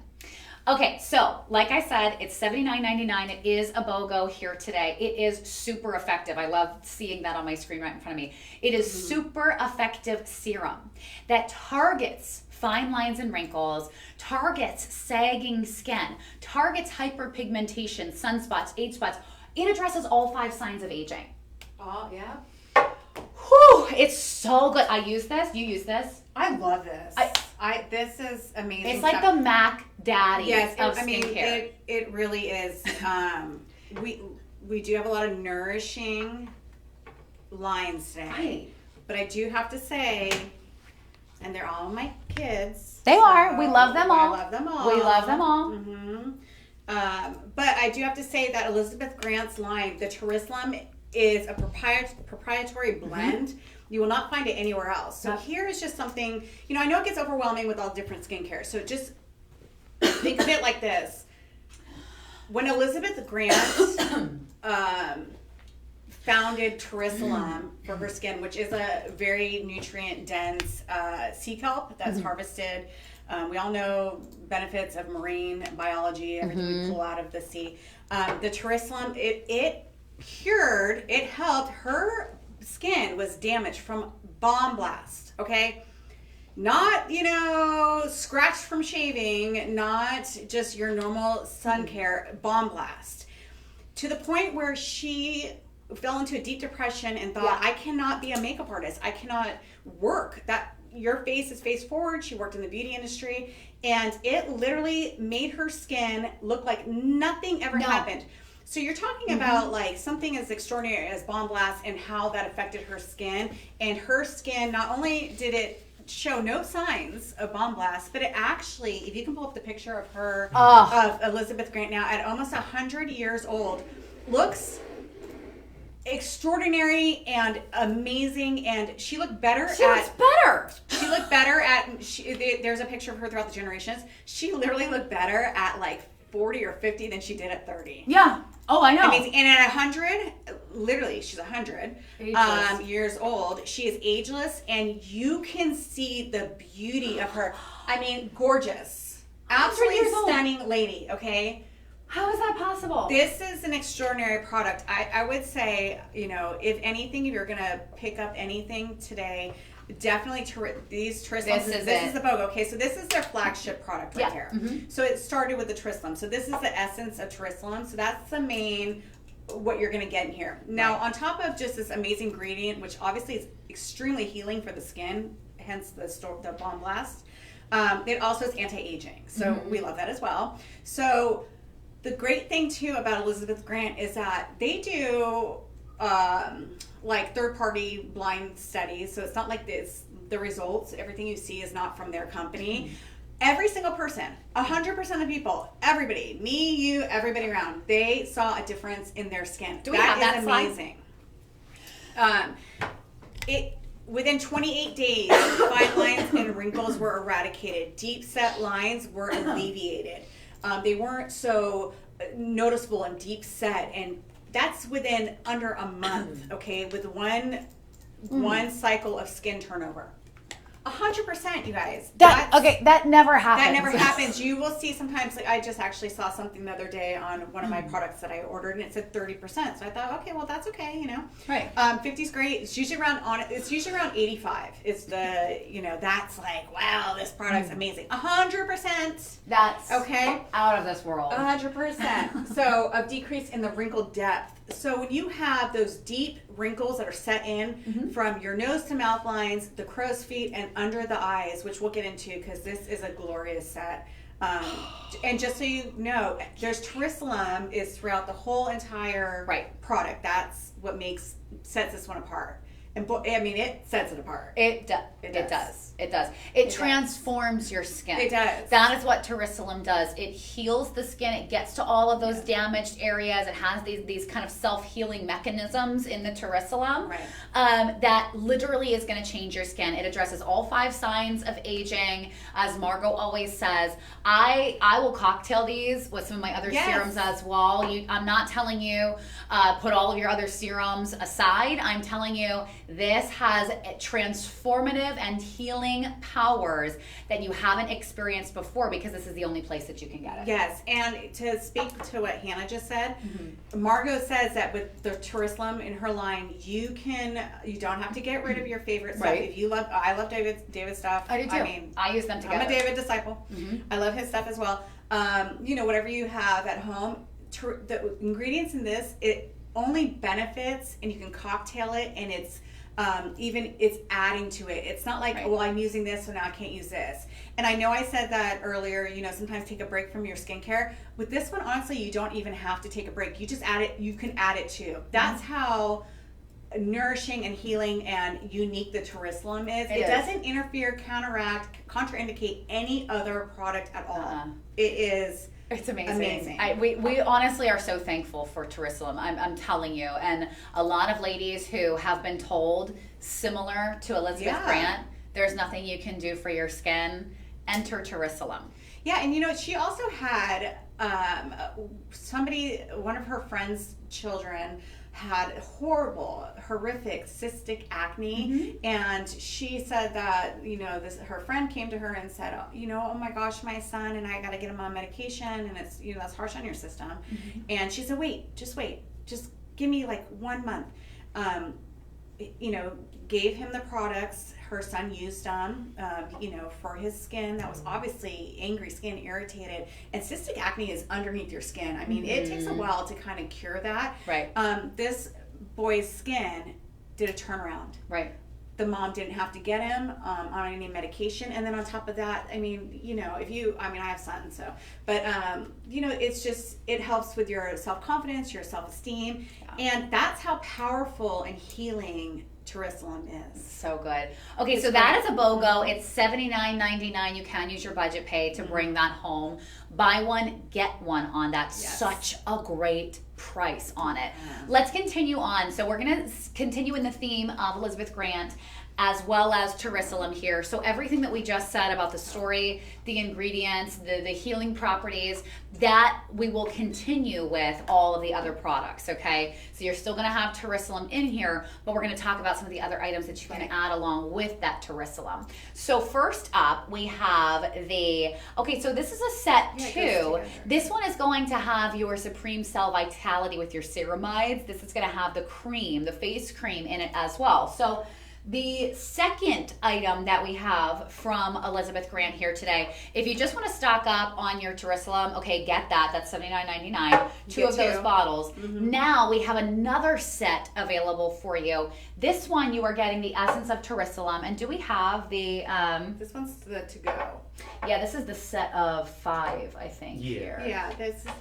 Okay, so like I said, it's $79.99. It is a BOGO here today. It is super effective. I love seeing that on my screen right in front of me. It is super effective serum that targets fine lines and wrinkles, targets sagging skin, targets hyperpigmentation, sunspots, age spots. It addresses all 5 signs of aging. Oh, yeah. Whew, it's so good. I use this. You use this. I love this. This is amazing. It's like the Mac Daddy of skincare. It really is. We do have a lot of nourishing lines today. Right. But I do have to say, and they're all my kids. They are. We love them all. I love them all. We love them all. Mm-hmm. But I do have to say that Elizabeth Grant's line, the Jerusalem, is a proprietary blend. Mm-hmm. You will not find it anywhere else. So here is just something, I know it gets overwhelming with all different skincare. So just think of it like this. When Elizabeth Grant founded Jerusalem for her skin, which is a very nutrient-dense sea kelp that's harvested. We all know benefits of marine biology, everything we pull out of the sea. The Jerusalem, it helped. Her skin was damaged from bomb blast, okay? Not, scratched from shaving, not just your normal sun care, bomb blast. To the point where she fell into a deep depression and thought, I cannot be a makeup artist. I cannot work. That your face is face forward. She worked in the beauty industry, and it literally made her skin look like nothing ever happened. So you're talking about like something as extraordinary as bomb blast and how that affected her skin. And her skin, not only did it show no signs of bomb blast, but it actually, if you can pull up the picture of her, of Elizabeth Grant now at almost 100 years old, looks extraordinary and amazing. And she looked better. She looked better at, there's a picture of her throughout the generations. She literally looked better at like 40 or 50 than she did at 30. Yeah. Oh, I know. Amazing. And at 100, literally, she's 100 years old. She is ageless, and you can see the beauty of her. I mean, gorgeous. Absolutely stunning lady, okay? How is that possible? This is an extraordinary product. I would say, if anything, if you're going to pick up anything today, definitely these Trislam. This is the BOGO. Okay, so this is their flagship product right here. Mm-hmm. So it started with the Trislam. So this is the essence of Trislam. So that's the main, what you're going to get in here. Now, on top of just this amazing ingredient, which obviously is extremely healing for the skin, hence the bomb blast, it also is anti-aging. So we love that as well. So the great thing too about Elizabeth Grant is that they do like third-party blind studies, so it's not like the results, everything you see is not from their company. Every single person, 100% of people, everybody, me, you, everybody around, they saw a difference in their skin. Do we have that amazing. Within 28 days, fine lines and wrinkles were eradicated. Deep set lines were alleviated. They weren't so noticeable and deep set, and that's within under a month, okay, with one cycle of skin turnover. 100%, you guys. That never happens. That never happens. You will see sometimes, like I just actually saw something the other day on one of my products that I ordered, and it said 30%. So I thought, okay, well that's okay, Right. 50 is great. It's usually around 85. Is the that's like, wow, this product's amazing. 100%. That's okay. Out of this world. 100%. So a decrease in the wrinkle depth. So when you have those deep wrinkles that are set in from your nose to mouth lines, the crow's feet, and under the eyes, which we'll get into because this is a glorious set. And just so you know, there's Jerusalem is throughout the whole entire product. That's what sets this one apart. And it sets it apart. It does. It transforms your skin. It does. That is what Jerusalem does. It heals the skin. It gets to all of those damaged areas. It has these kind of self-healing mechanisms in the Jerusalem that literally is going to change your skin. It addresses all 5 signs of aging. As Margot always says, I will cocktail these with some of my other serums as well. I'm not telling you put all of your other serums aside. I'm telling you this has a transformative and healing healing powers that you haven't experienced before, because this is the only place that you can get it. Yes, and to speak to what Hannah just said, Margot says that with the Jerusalem in her line, you don't have to get rid of your favorite stuff. Right. If you love, I love David's stuff. I do too. I mean, I use them together. I'm a David disciple. I love his stuff as well. Whatever you have at home, the ingredients in this, it only benefits, and you can cocktail it, and it's it's adding to it. It's not like, well, I'm using this, so now I can't use this. And I know I said that earlier, sometimes take a break from your skincare. With this one, honestly, you don't even have to take a break. You just add it, you can add it too. That's how nourishing and healing and unique the Jerusalem is. It doesn't interfere, counteract, contraindicate any other product at all. It is It's amazing. We honestly are so thankful for Jerusalem. I'm telling you. And a lot of ladies who have been told, similar to Elizabeth Grant, there's nothing you can do for your skin, enter Jerusalem. Yeah, and she also had one of her friend's children had horrific cystic acne, and she said that her friend came to her and said, oh my gosh, my son, and I got to get him on medication, and it's that's harsh on your system. And she said, just give me like 1 month. Gave him the products. Her son used them, for his skin that was obviously angry skin, irritated. And cystic acne is underneath your skin. I mean, it takes a while to kind of cure that. Right. This boy's skin did a turnaround. Right. The mom didn't have to get him on any medication. And then on top of that, I mean, I have sons, but it's just, it helps with your self-confidence, your self-esteem. Yeah. And that's how powerful and healing Jerusalem is. So good. Okay, so that is a BOGO. It's $79.99. You can use your budget pay to bring that home. Buy one, get one on that. Yes. Such a great price on it. Let's continue on. So we're going to continue in the theme of Elizabeth Grant as well as Jerusalem here. So everything that we just said about the story, the ingredients, the healing properties, that we will continue with all of the other products, okay? So you're still gonna have Jerusalem in here, but we're gonna talk about some of the other items that you can add along with that Jerusalem. So first up, we have so this is a set too. This one is going to have your Supreme Cell Vitality with your ceramides. This is gonna have the cream, the face cream in it as well. So the second item that we have from Elizabeth Grant here today, if you just want to stock up on your Jerusalem, okay, get that. That's $79.99. Two of those bottles. Now we have another set available for you. This one, you are getting the Essence of Jerusalem. And do we have the... this one's the to-go. Yeah, this is the set of 5, I think, here. Yeah.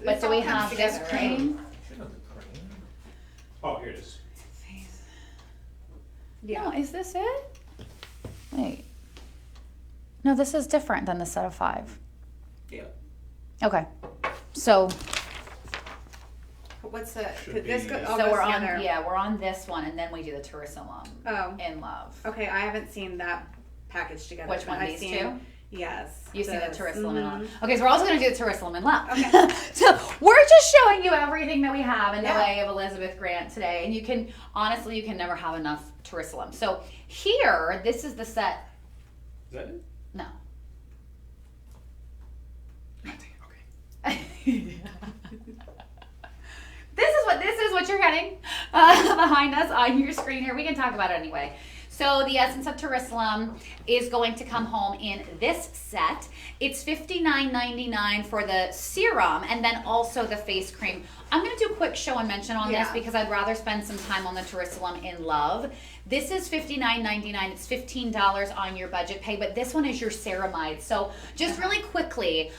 But do we have this cream? Should have the cream. Oh, here it is. Yeah. No, is this it? Wait. No, this is different than the set of 5. Yeah. Okay. So what's the Should this be- go, so we're on together. we're on this one, and then we do the Jerusalem in Love. Okay, I haven't seen that package together. Which one? I've These seen, two? Yes. You've seen the Jerusalem in Mhm. Love. Okay, so we're also going to do the Jerusalem in Love. Okay. So we're just showing you everything that we have in the Yeah. way of Elizabeth Grant today, and you can never have enough Jerusalem. So here, this is the set. Is that it? No. Okay. This is what you're getting behind us on your screen here. We can talk about it anyway. So the Essence of Jerusalem is going to come home in this set. It's $59.99 for the serum and then also the face cream. I'm going to do a quick show and mention on this because I'd rather spend some time on the Jerusalem in Love. This is $59.99. It's $15 on your budget pay, but this one is your ceramide. So just really quickly,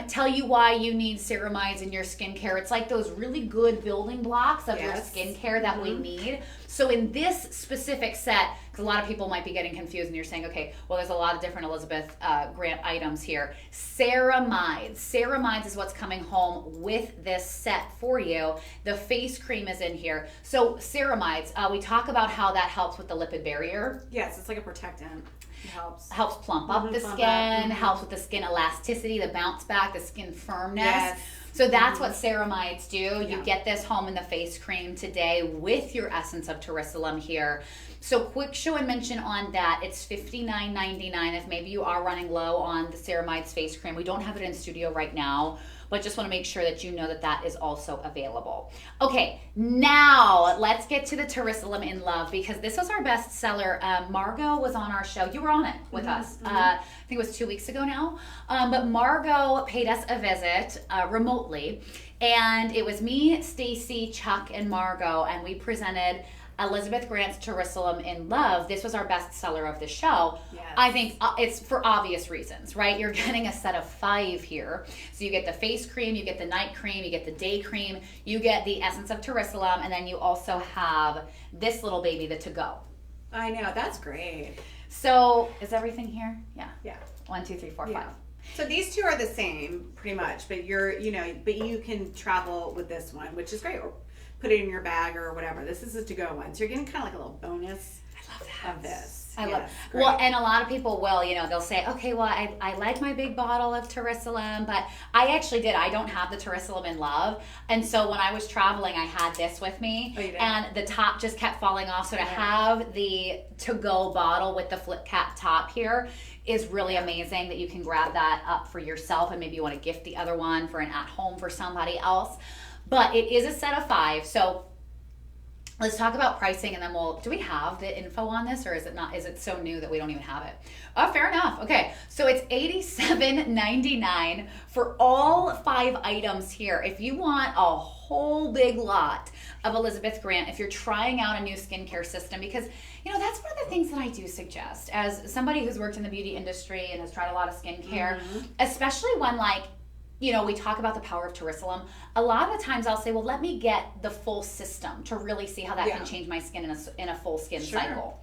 tell you why you need ceramides in your skincare. It's like those really good building blocks of your skincare that we need. So in this specific set, because a lot of people might be getting confused and you're saying, okay, well, there's a lot of different Elizabeth Grant items here. Ceramides. Ceramides is what's coming home with this set for you. The face cream is in here. So ceramides, we talk about how that helps with the lipid barrier. Yes, it's like a protectant. It helps. Helps plump up the skin, helps with the skin elasticity, the bounce back, the skin firmness. Yes. So that's what ceramides do. You Yeah. get this home in the face cream today with your Essence of Jerusalem here. So quick show and mention on that, it's $59.99 if maybe you are running low on the Ceramides face cream. We don't have it in studio right now, but just want to make sure that you know that that is also available. Okay, now let's get to the Jerusalem in Love, because this was our best seller. Margot was on our show. You were on it with us. I think it was 2 weeks ago now. But Margot paid us a visit remotely, and it was me, Stacy, Chuck, and Margot, and we presented Elizabeth Grant's Jerusalem in Love. This was our best seller of the show. Yes. I think it's for obvious reasons, right? You're getting a set of 5 here. So you get the face cream, you get the night cream, you get the day cream, you get the essence of Jerusalem, and then you also have this little baby, the to-go. I know, that's great. So is everything here? Yeah. Yeah. 1, 2, 3, 4, Yeah. 5. So these two are the same, pretty much, but but you can travel with this one, which is great, or put it in your bag or whatever. This is a to-go one, so you're getting kind of like a little bonus of this. I Yes, love great. Well, and a lot of people will, they'll say, okay, well, I like my big bottle of Jerusalem, but I actually did. I don't have the Jerusalem in Love. And so when I was traveling, I had this with me, Oh, you did? and the top just kept falling off. So to have the to-go bottle with the flip cap top here is really amazing, that you can grab that up for yourself, and maybe you want to gift the other one for an at-home for somebody else. But it is a set of 5. So let's talk about pricing, and then do we have the info on this, or is it so new that we don't even have it? Oh, fair enough. Okay. So it's $87.99 for all 5 items here. If you want a whole big lot of Elizabeth Grant, if you're trying out a new skincare system, because that's one of the things that I do suggest as somebody who's worked in the beauty industry and has tried a lot of skincare, especially when we talk about the power of Jerusalem. A lot of the times I'll say, well, let me get the full system to really see how that can change my skin in a full skin cycle.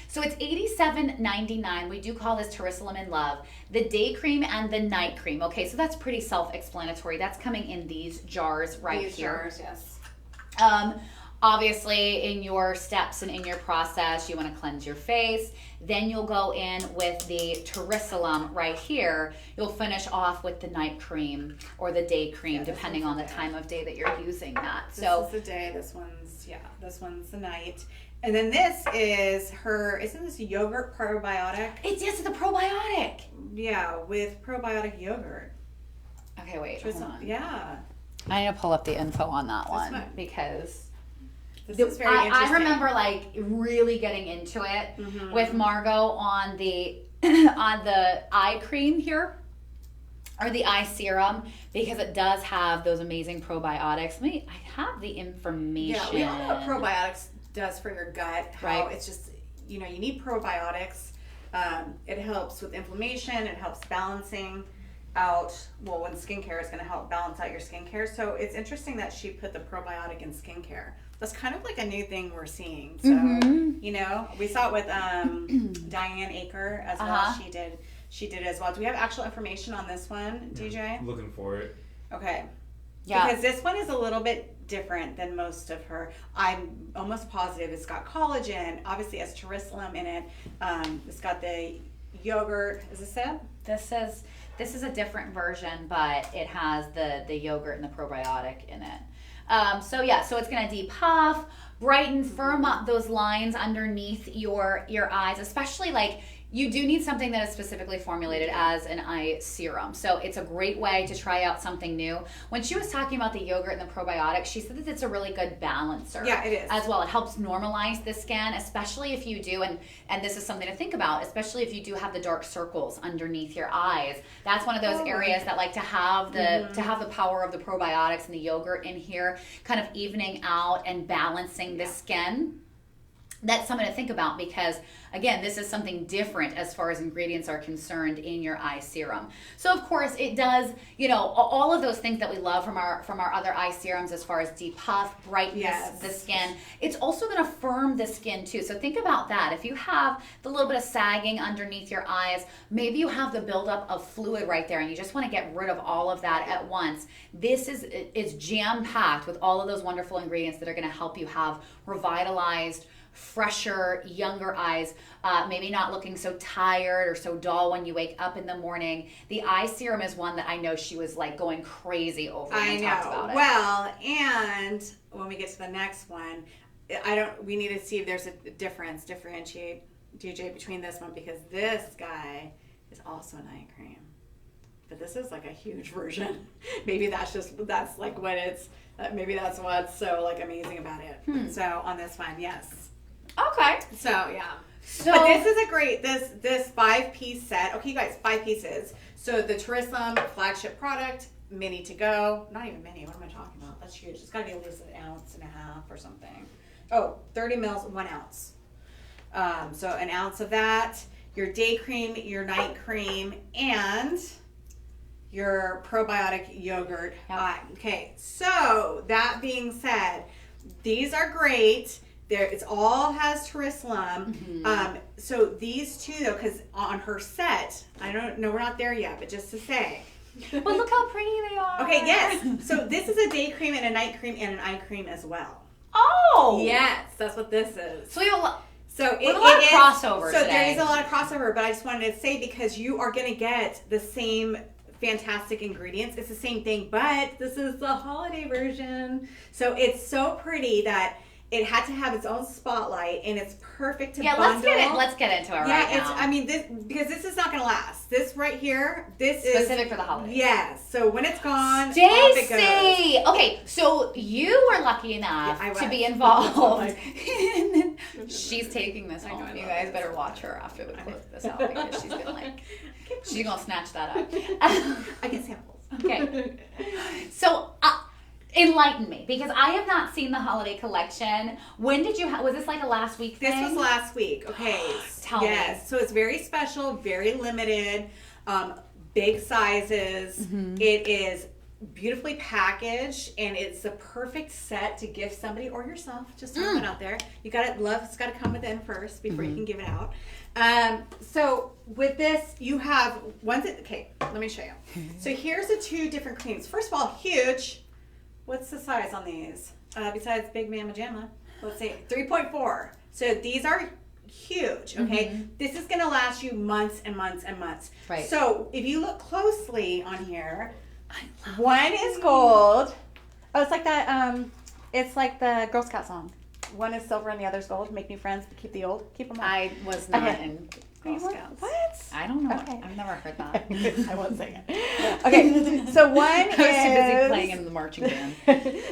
So it's $87.99. We do call this Jerusalem in Love. The day cream and the night cream. Okay, so that's pretty self-explanatory. That's coming in these jars here. These jars, yes. Obviously, in your steps and in your process, you want to cleanse your face. Then you'll go in with the Jerusalem right here. You'll finish off with the night cream or the day cream, depending on the time of day that you're using that. This is the day. This one's the night. And then this is isn't this yogurt probiotic? It's a probiotic. Yeah, with probiotic yogurt. Okay, wait, hold on. Yeah. I need to pull up the info on that one one. because This is very I interesting. remember really getting into it with Margot on the on the eye cream here, or the eye serum, because it does have those amazing probiotics. I have the information. Yeah, we all know what probiotics does for your gut. How Right. it's just, you need probiotics. It helps with inflammation. It helps balancing out, when skincare is going to help balance out your skincare. So it's interesting that she put the probiotic in skincare. That's kind of like a new thing we're seeing. So, we saw it with Diane Aker as well. She did as well. Do we have actual information on this one, DJ? Looking for it. Okay. Yeah. Because this one is a little bit different than most of her. I'm almost positive it's got collagen. Obviously, it has Jerusalem in it. It's got the yogurt. Is this it? This is a different version, but it has the yogurt and the probiotic in it. So it's gonna depuff, brighten, firm up those lines underneath your eyes, especially you do need something that is specifically formulated as an eye serum. So it's a great way to try out something new. When she was talking about the yogurt and the probiotics, she said that it's a really good balancer. Yeah, it is. As well. It helps normalize the skin, especially if you do, and this is something to think about, especially if you do have the dark circles underneath your eyes. That's one of those areas that like to have the power of the probiotics and the yogurt in here, kind of evening out and balancing the skin. That's something to think about, because again, this is something different as far as ingredients are concerned in your eye serum. So of course it does, all of those things that we love from our other eye serums, as far as depuff, brightness, the skin. It's also going to firm the skin too. So think about that. If you have the little bit of sagging underneath your eyes, maybe you have the buildup of fluid right there and you just want to get rid of all of that at once. It's jam-packed with all of those wonderful ingredients that are going to help you have revitalized, fresher, younger eyes, maybe not looking so tired or so dull when you wake up in the morning. The eye serum is one that I know she was going crazy over when we talked about it. Well, and when we get to the next one, we need to see if there's a differentiate DJ between this one, because this guy is also night cream. But this is like a huge version. Maybe that's like what it's, maybe that's what's so like amazing about it. So on this one, yes. Okay. So yeah. So But this is a great, this 5-piece set. Okay, you guys, 5 pieces. So the Tourism flagship product, mini to go. Not even mini, what am I talking about? That's huge. It's got to be at least 1.5 ounces or something. Oh, 30 mils, 1 ounce. So 1 ounce of that, your day cream, your night cream, and your probiotic yogurt. Yep. Okay, so that being said, these are great. It's all has Tourism. So these two though, because on her set, I don't know, we're not there yet, but just to say. but look how pretty they are. Okay, yes. So this is a day cream and a night cream and an eye cream as well. Oh. Yes, that's what this is. So we have a lot. So We have a lot of is crossover So today. there is a lot of crossover, but I just wanted to say, because you are going to get the same fantastic ingredients. It's the same thing, but this is the holiday version. So it's so pretty that it had to have its own spotlight, and it's perfect to bundle. Let's get into it right Yeah, now. I mean, because this is not going to last. This right here, this is Specific for the holidays. Yes. So when it's gone, off it goes. Stacy! Okay, so you were lucky enough Yeah, I to was. be involved. She's taking this home. I You love guys this. better watch her after we close this out, because she's gonna snatch that up. I get samples. Okay. So, enlighten me, because I have not seen the holiday collection. When did you was this like a last week thing? This was last week. Okay. Tell me. Yes. So it's very special, very limited, big sizes. Mm-hmm. It is beautifully packaged, and it's the perfect set to gift somebody or yourself. Just throwing it out there. You got it. Love's got to come within first before you can give it out. So with this, you have okay, let me show you. So here's the 2 different creams. First of all, huge. What's the size on these? Besides Big Mama Jamma, let's see, 3.4. So these are huge, okay? This is gonna last you months and months and months. Right. So if you look closely on here, one is gold. Oh, it's like that, it's like the Girl Scout song. One is silver and the other's gold. Make new friends, but keep the old. Keep them all. I was not Okay. in Girl You weren't- Scouts. What? I don't know. Okay. I've never heard that. I won't sing it. Okay, so one I was too busy is playing in the marching band.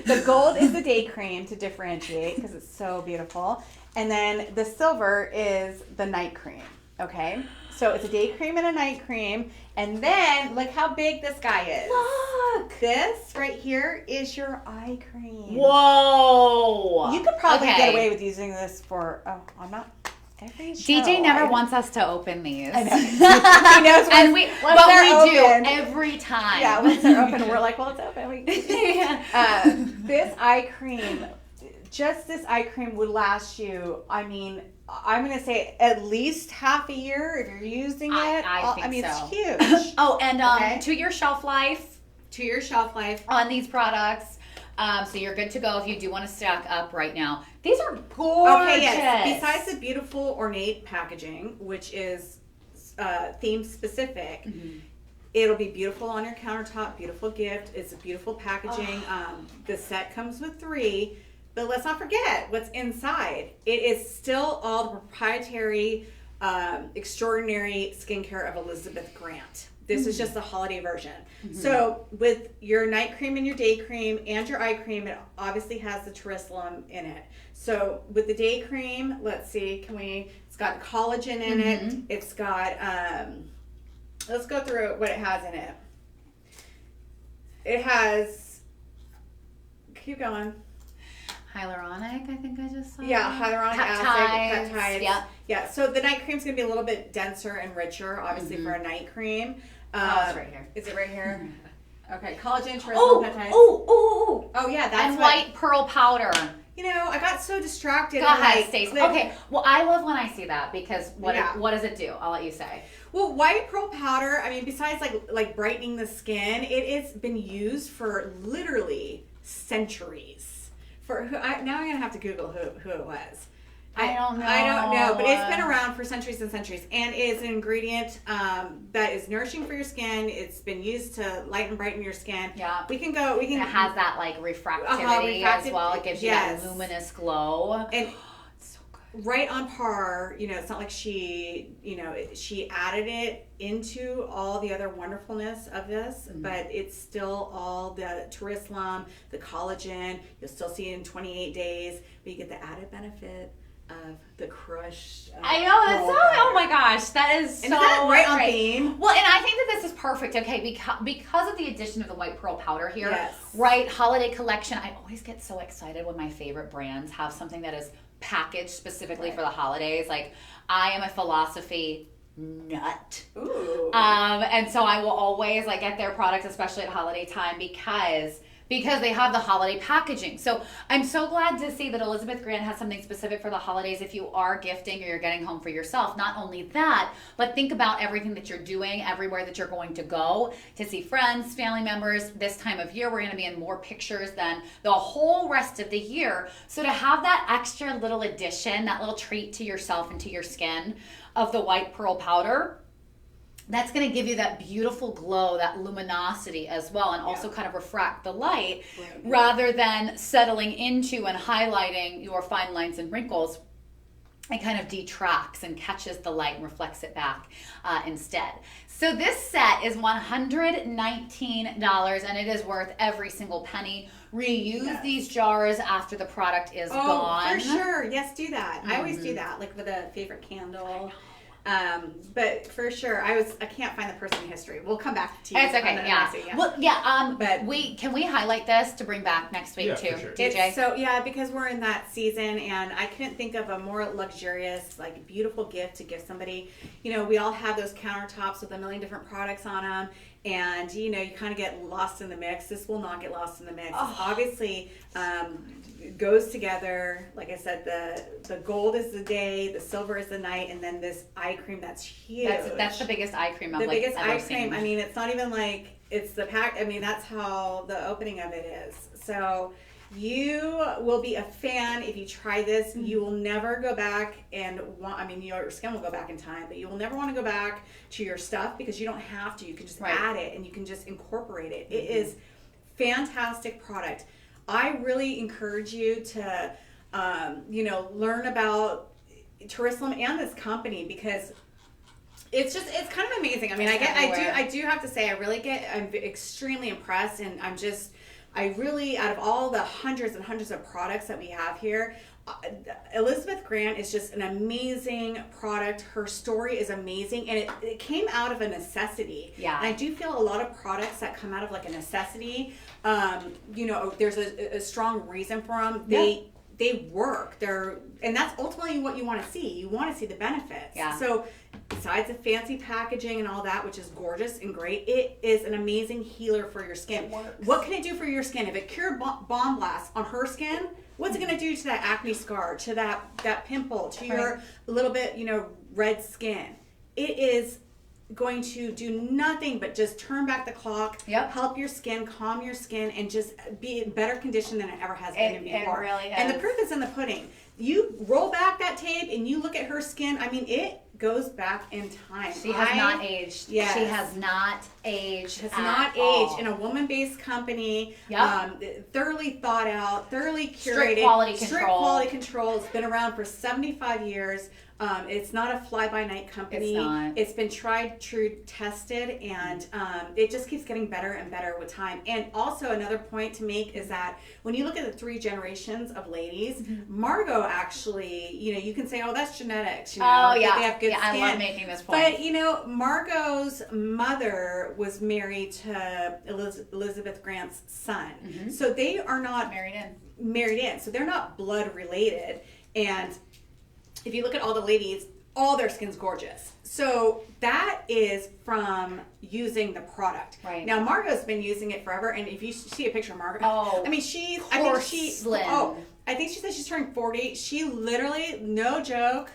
the gold is the day cream to differentiate because it's so beautiful, and then the silver is the night cream. Okay, so it's a day cream and a night cream, and then look how big this guy is. Look. This right here is your eye cream. Whoa. You could probably Okay. get away with using this for. Oh, I'm not. Every show, DJ never wants us to open these. I know. He knows and once we do open. every time. Yeah, once they're open, we're like, well, it's open. Yeah. This eye cream, just this eye cream would last you, I mean, I'm going to say at least half a year if you're using it. I think mean, so. it's huge. Oh, and Okay. 2-year shelf life 2-year shelf life. on these products. So you're good to go if you do want to stock up right now. These are gorgeous. Okay, yes. Besides the beautiful ornate packaging, which is theme specific, it'll be beautiful on your countertop, beautiful gift. It's a beautiful packaging. The set comes with 3, but let's not forget what's inside. It is still all the proprietary, extraordinary skincare of Elizabeth Grant. This is just the holiday version. So with your night cream and your day cream and your eye cream, it obviously has the Tourism in it. So with the day cream, let's see, it's got collagen in it. It's got, let's go through what it has in it. It has, keep going. Hyaluronic, I think I just saw. Yeah, hyaluronic acid, peptides. Yeah. Yeah, so the night cream's gonna be a little bit denser and richer, obviously for a night cream. Oh, it's right here. Is it right here? Okay, collagen, Tourism, peptides. Oh, Oh yeah, that's and what, white pearl powder. You know, I got so distracted. Go and, ahead, like, Stacey. clicked. Okay, well, I love when I see that because what Yeah. what does it do? I'll let you say. Well, white pearl powder, I mean, besides like brightening the skin, it's been used for literally centuries. Now I'm gonna have to Google who it was. I don't know. I don't know, but it's been around for centuries and centuries, and it's an ingredient that is nourishing for your skin. It's been used to lighten and brighten your skin. Yeah. We can go. We can. It has that like refractivity as well. It gives you yes. that luminous glow. And It's so good. right on par. It's not like she added it into all the other wonderfulness of this, but it's still all the tourism, the collagen. You'll still see it in 28 days, but you get the added benefit of the crushed. I know, that's so, oh my gosh, that is so And is that right on great. theme? Well, and I think that this is perfect, okay, because of the addition of the white pearl powder here, Yes. right, holiday collection, I always get so excited when my favorite brands have something that is packaged specifically for the holidays. Like, I am a philosophy nut. Ooh. And so I will always like get their products, especially at holiday time, because they have the holiday packaging. So I'm so glad to see that Elizabeth Grant has something specific for the holidays if you are gifting or you're getting home for yourself. Not only that, but think about everything that you're doing, everywhere that you're going to go to see friends, family members. This time of year, we're going to be in more pictures than the whole rest of the year. So to have that extra little addition, that little treat to yourself and to your skin of the white pearl powder, that's going to give you that beautiful glow, that luminosity as well, and also kind of refract the light rather than settling into and highlighting your fine lines and wrinkles. It kind of detracts and catches the light and reflects it back instead. So this set is $119 and it is worth every single penny. Reuse these jars after the product is gone. For sure. Yes, do that. I always do that, like with a favorite candle. But for sure, I can't find the person in history. We'll come back to you. It's okay, yeah. Well, yeah. But can we highlight this to bring back next week too, for sure. DJ? So because we're in that season, and I couldn't think of a more luxurious, like beautiful gift to give somebody. We all have those countertops with a million different products on them, and you kind of get lost in the mix. This will not get lost in the mix. Obviously, it goes together. Like I said, the gold is the day, the silver is the night, and then this eye cream that's huge. That's the biggest eye cream I've The biggest ever eye seen. cream. I mean, it's not even like it's the pack. I mean, that's how the opening of it is. So you will be a fan if you try this. You will never go back and your skin will go back in time, but you will never want to go back to your stuff because you don't have to. You can just add it and you can just incorporate it. It is fantastic product. I really encourage you to, learn about Tourism and this company because it's kind of amazing. I mean, I do have to say, I'm extremely impressed, and I really, out of all the hundreds and hundreds of products that we have here, Elizabeth Grant is just an amazing product. Her story is amazing, and it came out of a necessity. Yeah. And I do feel a lot of products that come out of like a necessity, there's a strong reason for them. They work. And that's ultimately what you want to see. You want to see the benefits. Yeah. So besides the fancy packaging and all that, which is gorgeous and great, it is an amazing healer for your skin. It works. What can it do for your skin? If it cured bomb blast on her skin, what's it going to do to that acne scar, to that pimple, to your little bit, red skin? It is going to do nothing but just turn back the clock, help your skin, calm your skin, and just be in better condition than it ever has been before. It really is. And the proof is in the pudding. You roll back that tape and you look at her skin. I mean, it goes back in time. She has not aged. Yes. She has not aged. Has not aged in a woman-based company. Thoroughly thought out, thoroughly curated. Strict quality control. It's been around for 75 years. It's not a fly-by-night company. It's not. It's been tried, true, tested, and it just keeps getting better and better with time. And also another point to make is that when you look at the 3 generations of ladies, Margot actually, you can say, oh, that's genetics. They have good skin. I love making this point. But, Margot's mother was married to Elizabeth Grant's son. So they are not married in. So they're not blood related. And if you look at all the ladies, all their skin's gorgeous. So that is from using the product. Right. Now Margot's been using it forever, and if you see a picture of Margot, I think she said she's turning 40. She literally, no joke,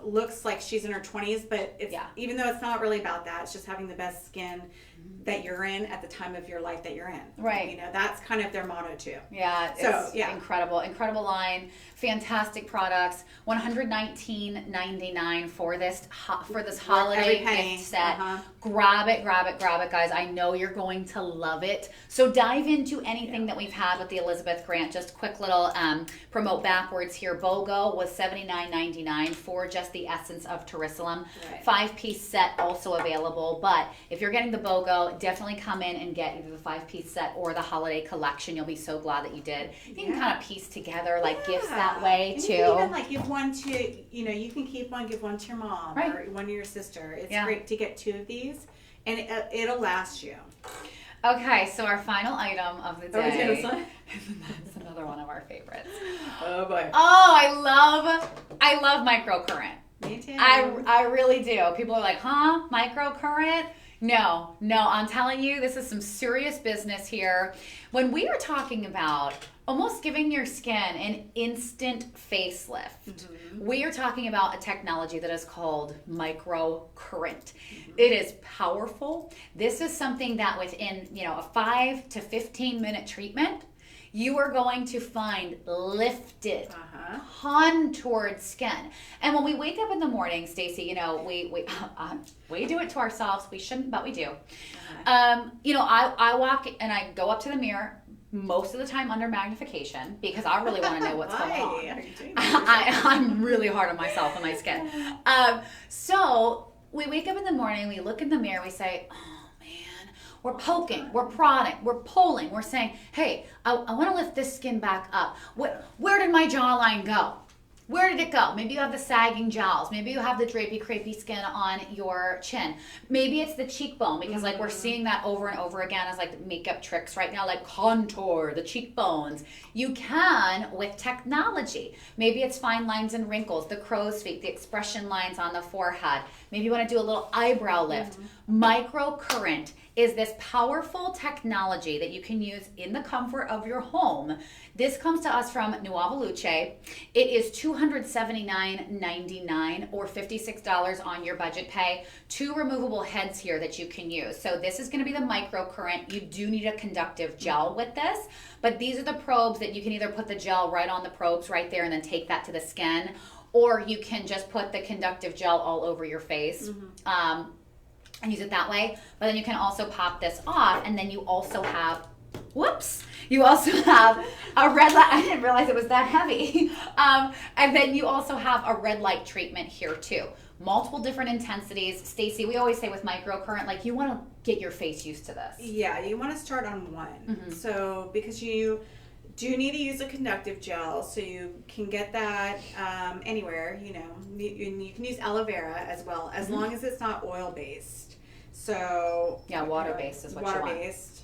looks like she's in her 20s, but it's, Yeah. even though it's not really about that, it's just having the best skin that you're in at the time of your life that you're in. Right. You know, that's kind of their motto too. Yeah, it's So, yeah. incredible line, fantastic products. $119.99 for this holiday every penny. gift set. Uh-huh. Grab it, guys. I know you're going to love it. So dive into anything that we've had with the Elizabeth Grant. Just quick little promote backwards here. BOGO was $79.99 for just the essence of Jerusalem. Right. 5-piece set also available. But if you're getting the BOGO, definitely come in and get either the 5-piece set or the holiday collection. You'll be so glad that you did. You can kind of piece together like gifts that way And too. you can even like give one to, you know, you can keep one, give one to your mom Right. or one to your sister. It's Yeah. great to get 2 of these, and it'll last you. Okay, so our final item of the Are we doing day. this one? That's another one of our favorites. Oh boy. Oh, I love microcurrent. Me too. I really do. People are like, huh? Microcurrent? No, I'm telling you, this is some serious business here. When we are talking about almost giving your skin an instant facelift, we are talking about a technology that is called microcurrent. It is powerful. This is something that within, a 5 to 15 minute treatment, you are going to find lifted, contoured skin. And when we wake up in the morning, Stacey, we do it to ourselves. We shouldn't, but we do. I walk and I go up to the mirror most of the time under magnification because I really want to know what's going on. Are you doing that? I'm really hard on myself and my skin. So we wake up in the morning, we look in the mirror, we say, we're poking, we're prodding, we're pulling, we're saying, hey, I want to lift this skin back up. Where did my jawline go? Where did it go? Maybe you have the sagging jowls. Maybe you have the drapey, crepey skin on your chin. Maybe it's the cheekbone because we're seeing that over and over again as makeup tricks right now, like contour the cheekbones. You can with technology. Maybe it's fine lines and wrinkles, the crow's feet, the expression lines on the forehead. Maybe you want to do a little eyebrow lift. Microcurrent is this powerful technology that you can use in the comfort of your home. This comes to us from Nuova Luce. It is $279.99 or $56 on your budget pay. 2 removable heads here that you can use. So this is going to be the microcurrent. You do need a conductive gel with this, but these are the probes that you can either put the gel right on the probes right there and then take that to the skin, or you can just put the conductive gel all over your face. And use it that way. But then you can also pop this off, and then you also have, you also have a red light. I didn't realize it was that heavy. And then you also have a red light treatment here too. Multiple different intensities. Stacey, we always say with microcurrent, you want to get your face used to this. Yeah, you want to start on one. So because you do need to use a conductive gel, so you can get that anywhere, you can use aloe vera as well, as long as it's not oil-based. So yeah, water-based is what you want. Water-based.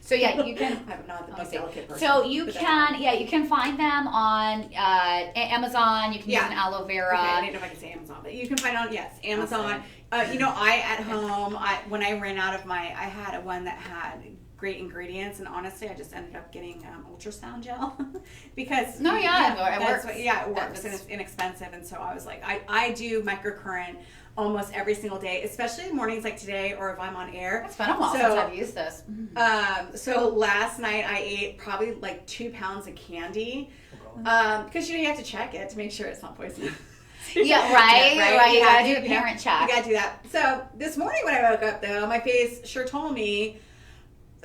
So yeah, you can. I'm not the most delicate person. So you can find them on Amazon. You can use an aloe vera. Okay, I didn't know if I could say Amazon, but you can find it on Amazon. I at home, when I ran out of I had one that had great ingredients, and honestly, I just ended up getting ultrasound gel because it works. It works and it's inexpensive, and so I was like, I do microcurrent almost every single day, especially in mornings like today, or if I'm on air. It's been a while since I've used this. So last night I ate probably 2 pounds of candy because you have to check it to make sure it's not poisonous. Yeah, right. You gotta do a parent check. You gotta do that. So this morning when I woke up, though, my face sure told me,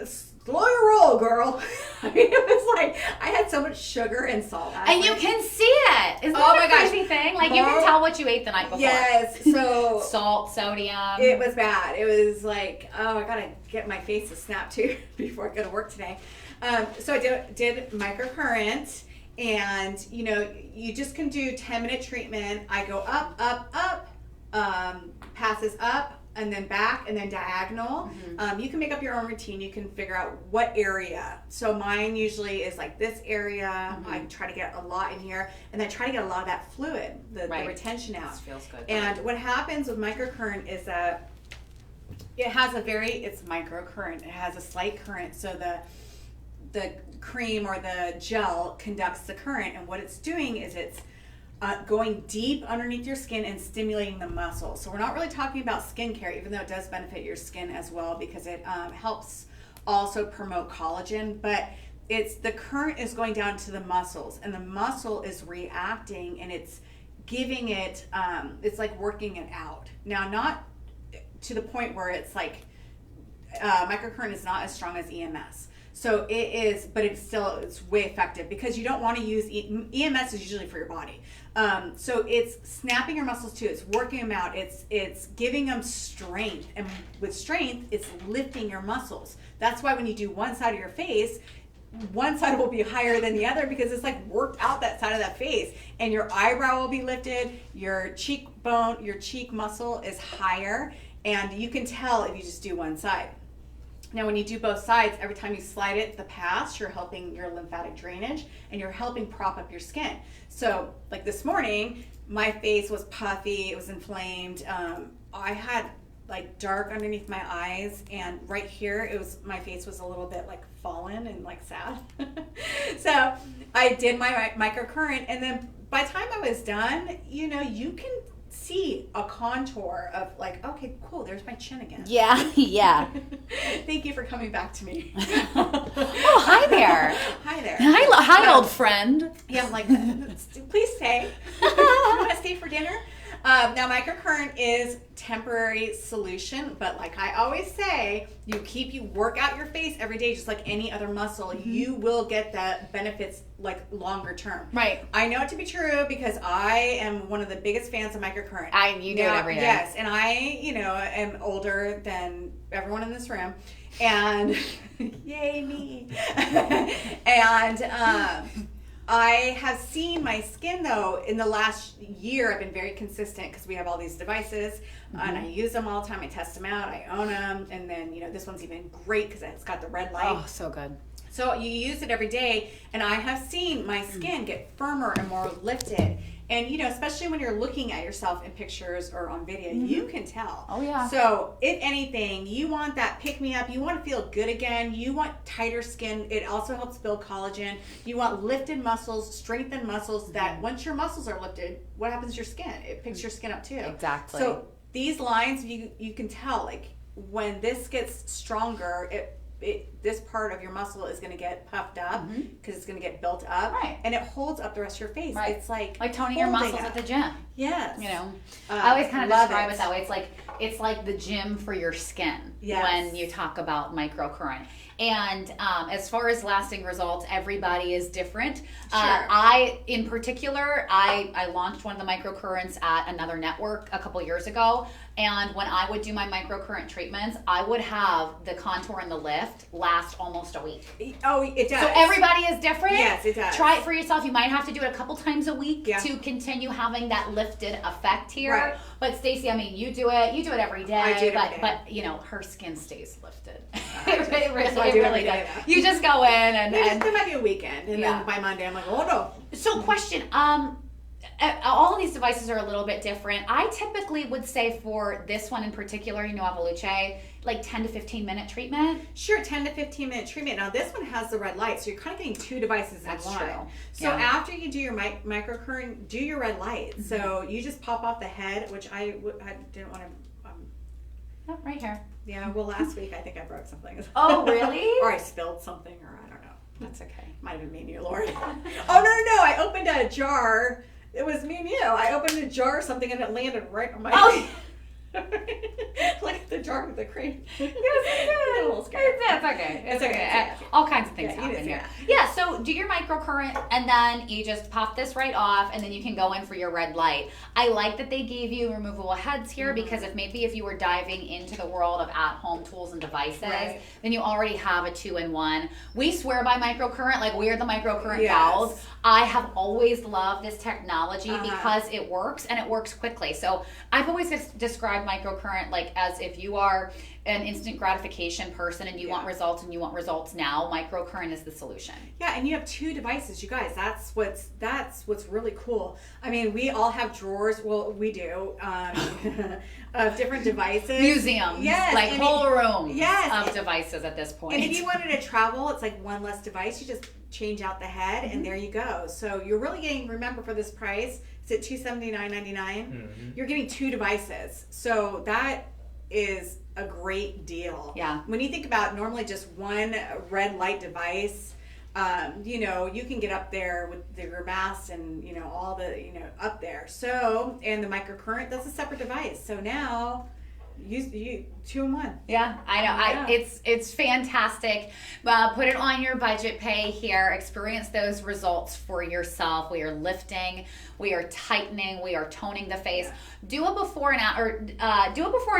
slow your roll, girl. I mean, it was like I had so much sugar and salt. And you can see it. Isn't that a crazy thing? You can tell what you ate the night before. Yes. So salt, sodium. It was bad. It was like, I gotta get my face to snap too before I go to work today. So I did microcurrent, and you just can do 10-minute treatment. I go up, passes up, and then back, and then diagonal. You can make up your own routine. You can figure out what area. So mine usually is this area. I try to get a lot in here, and then try to get a lot of that fluid, the retention out. This feels good. And what happens with microcurrent is that it's microcurrent. It has a slight current, so the cream or the gel conducts the current, and what it's doing is it's going deep underneath your skin and stimulating the muscles. So we're not really talking about skincare, even though it does benefit your skin as well, because it helps also promote collagen. But the current is going down to the muscles, and the muscle is reacting, and it's giving it, it's like working it out. Now, not to the point where it's like, microcurrent is not as strong as EMS. So it is, but it's way effective, because you don't want to use, EMS is usually for your body. So it's snapping your muscles too. It's working them out. It's giving them strength. And with strength, it's lifting your muscles. That's why when you do one side of your face, one side will be higher than the other, because it's like worked out that side of that face, and your eyebrow will be lifted, your cheekbone, your cheek muscle is higher, and you can tell if you just do one side. Now, when you do both sides, every time you slide it the past, you're helping your lymphatic drainage, and you're helping prop up your skin. So, like this morning, my face was puffy, it was inflamed. I had like dark underneath my eyes, and right here, my face was a little bit like fallen and like sad. So I did my microcurrent, and then by the time I was done, you can see a contour of like, okay, cool, there's my chin again. Yeah, yeah. Thank you for coming back to me. Oh, hi there. Hi there. Hi, old friend. Yeah, I'm like, please stay. You want to stay for dinner? Now, microcurrent is temporary solution, but like I always say, you work out your face every day, just like any other muscle. Mm-hmm. You will get the benefits like longer term. Right. I know it to be true, because I am one of the biggest fans of microcurrent. You do it every day. Yes, and I, am older than everyone in this room, and yay me. And I have seen my skin, though, in the last year. I've been very consistent, because we have all these devices, and I use them all the time. I test them out. I own them. And then, this one's even great, because it's got the red light. Oh, so good. So you use it every day, and I have seen my skin get firmer and more lifted. And, especially when you're looking at yourself in pictures or on video, you can tell. Oh, yeah. So, if anything, you want that pick-me-up. You want to feel good again. You want tighter skin. It also helps build collagen. You want lifted muscles, strengthened muscles, that once your muscles are lifted, what happens to your skin? It picks your skin up, too. Exactly. So, these lines, you can tell, like, when this gets stronger, this part of your muscle is going to get puffed up, because it's going to get built up, right? And it holds up the rest of your face. Right. It's like toning your muscles at the gym. Yes. I always kind of describe it that way. It's like the gym for your skin. Yes. When you talk about microcurrent. And as far as lasting results, everybody is different. Sure. In particular, I launched one of the microcurrents at another network a couple years ago. And when I would do my microcurrent treatments, I would have the contour and the lift last almost a week. Oh, it does. So everybody is different. Yes, it does. Try it for yourself. You might have to do it a couple times a week Yeah. to continue having that lifted effect here. Right. But Stacey, you do it. You do it every day. I do it every day. But her skin stays lifted. That's what I do every day. You just go in and there might be a weekend, and then by Monday I'm like, oh no. So question, all of these devices are a little bit different. I typically would say for this one in particular, Evoluce, like 10 to 15 minute treatment. Sure, 10 to 15 minute treatment. Now this one has the red light, so you're kind of getting two devices in That's one. true. So after you do your microcurrent, do your red light. So you just pop off the head, which I didn't want to. Oh, right here. Yeah, well, last week I think I broke something. Oh, really? Or I spilled something, or I don't know. That's okay. Might have been me and you, Lord. Oh, no. I opened a jar. It was me and you. I opened a jar or something, and it landed right on my Oh. Like the jar with the cream. Yes, it's okay. It's okay. All kinds of things happen here. Yeah, so do your microcurrent, and then you just pop this right off, and then you can go in for your red light. I like that they gave you removable heads here, because if you were diving into the world of at-home tools and devices, then you already have a 2-in-1. We swear by microcurrent, like we're the microcurrent gals. I have always loved this technology because it works, and it works quickly. So I've always described microcurrent like as if you are an instant gratification person and you want results and you want results now, microcurrent is the solution. Yeah, and you have two devices, you guys. That's what's really cool. I mean, we all have drawers. Well, we do of different devices. Museums, like whole rooms of and, devices at this point. And if you wanted to travel, it's like one less device. You just change out the head, and there you go. So you're really getting, remember, for this price, is it $279.99? Mm-hmm. You're getting 2 devices. So that is a great deal. Yeah. When you think about normally just one red light device, you know, you can get up there with your mask and, you know, all the, you know, up there. So, and the microcurrent, that's a separate device. So now, you 2 in 1. Yeah, I know. Yeah. It's fantastic. Put it on your budget pay here. Experience those results for yourself. We are lifting, we are tightening, we are toning the face. Do a before and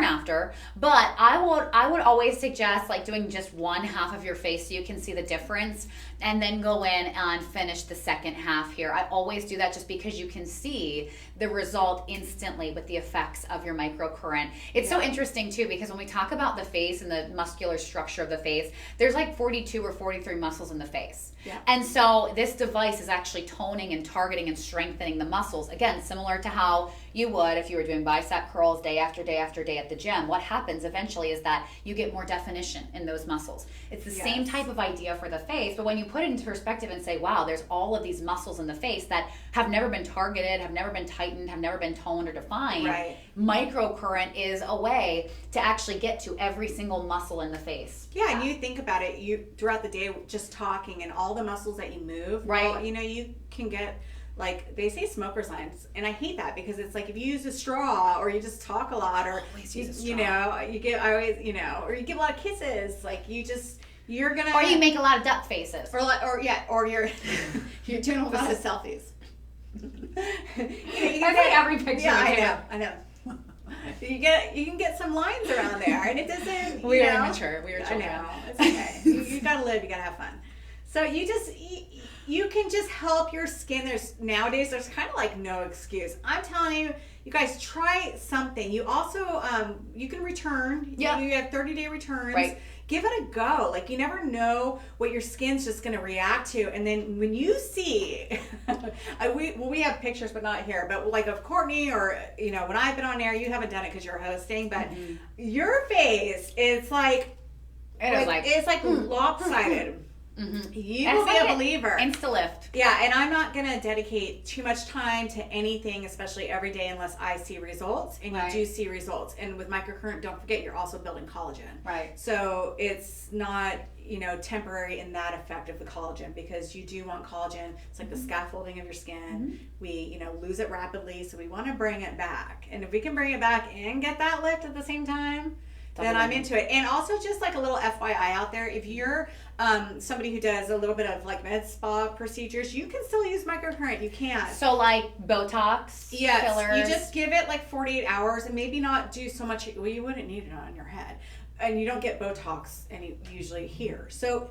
after. But I would always suggest like doing just one half of your face so you can see the difference, and then go in and finish the second half here. I always do that just because you can see the result instantly with the effects of your microcurrent. It's so interesting too, because when we talk about the face and the muscular structure of the face, there's like 42 or 43 muscles in the face. Yeah. And so this device is actually toning and targeting and strengthening the muscles. Again, similar to how you would if you were doing bicep curls day after day after day at the gym. What happens eventually is that you get more definition in those muscles. It's the same type of idea for the face, but when you put it into perspective and say, wow, there's all of these muscles in the face that have never been targeted, have never been tightened, have never been toned or defined. Right. Microcurrent is a way to actually get to every single muscle in the face. Yeah, and you think about it, you throughout the day just talking and all the muscles that you move. Right. Well, you know, you can get, like they say, smoker's lines, and I hate that because it's like if you use a straw or you just talk a lot, or Always use a straw. you know, or you give a lot of kisses, like you're gonna, Or you make a lot of duck faces. or you're you're doing a lot of selfies. That's like every picture. Yeah, I know. You can get some lines around there, and it doesn't. We you are know, immature. We are children. I know. It's okay. you gotta live. You gotta have fun. So you can just help your skin. Nowadays there's kind of like no excuse. I'm telling you, you guys try something. You also you can return. Yeah. You have 30-day returns. Right. Give it a go. Like you never know what your skin's just going to react to. And then when you see, we have pictures, but not here. But like of Courtney, or you know, when I've been on air, you haven't done it because you're hosting. But your face, it's like it's like lopsided. Mm-hmm. You will be a believer. Insta lift. Yeah, and I'm not going to dedicate too much time to anything, especially every day, unless I see results, and Right. you do see results. And with microcurrent, don't forget, you're also building collagen. Right. So it's not, you know, temporary in that effect of the collagen, because you do want collagen. It's like the scaffolding of your skin. We, you know, lose it rapidly, so we want to bring it back. And if we can bring it back and get that lift at the same time, then I'm into it. And also, just like a little FYI out there, if you're somebody who does a little bit of like med spa procedures, you can still use microcurrent. You can. So like Botox, Yes, fillers. you just give it like 48 hours and maybe not do so much. Well, you wouldn't need it on your head. And you don't get Botox usually here. So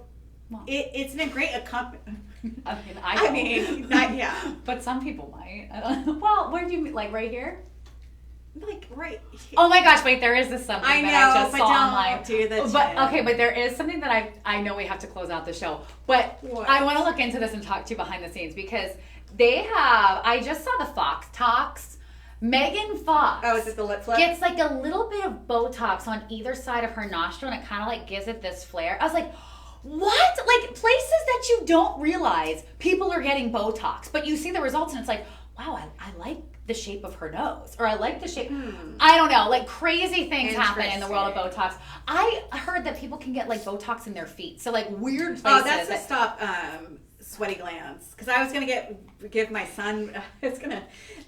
it's a great accompaniment. I mean, yeah. But some people might. I don't know. Well, where do you mean? Like right here? Like right here. Oh my gosh! Wait, there is this something I know, that I just but saw don't online. do the But chin. okay, but there is something that I know we have to close out the show. But What? I want to look into this and talk to you behind the scenes, because they have. I just saw the Fox Talks. Megan Fox. Oh, is it the lip flip? Gets like a little bit of Botox on either side of her nostril, and it kind of like gives it this flare. I was like, what? Like places that you don't realize people are getting Botox, but you see the results and it's like, wow, I like the shape of her nose, or I like the shape. I don't know, like crazy things happen in the world of Botox. I heard that people can get like Botox in their feet, so like weird places. Oh, that's to stop sweaty glands. Because I was gonna give my son. I was gonna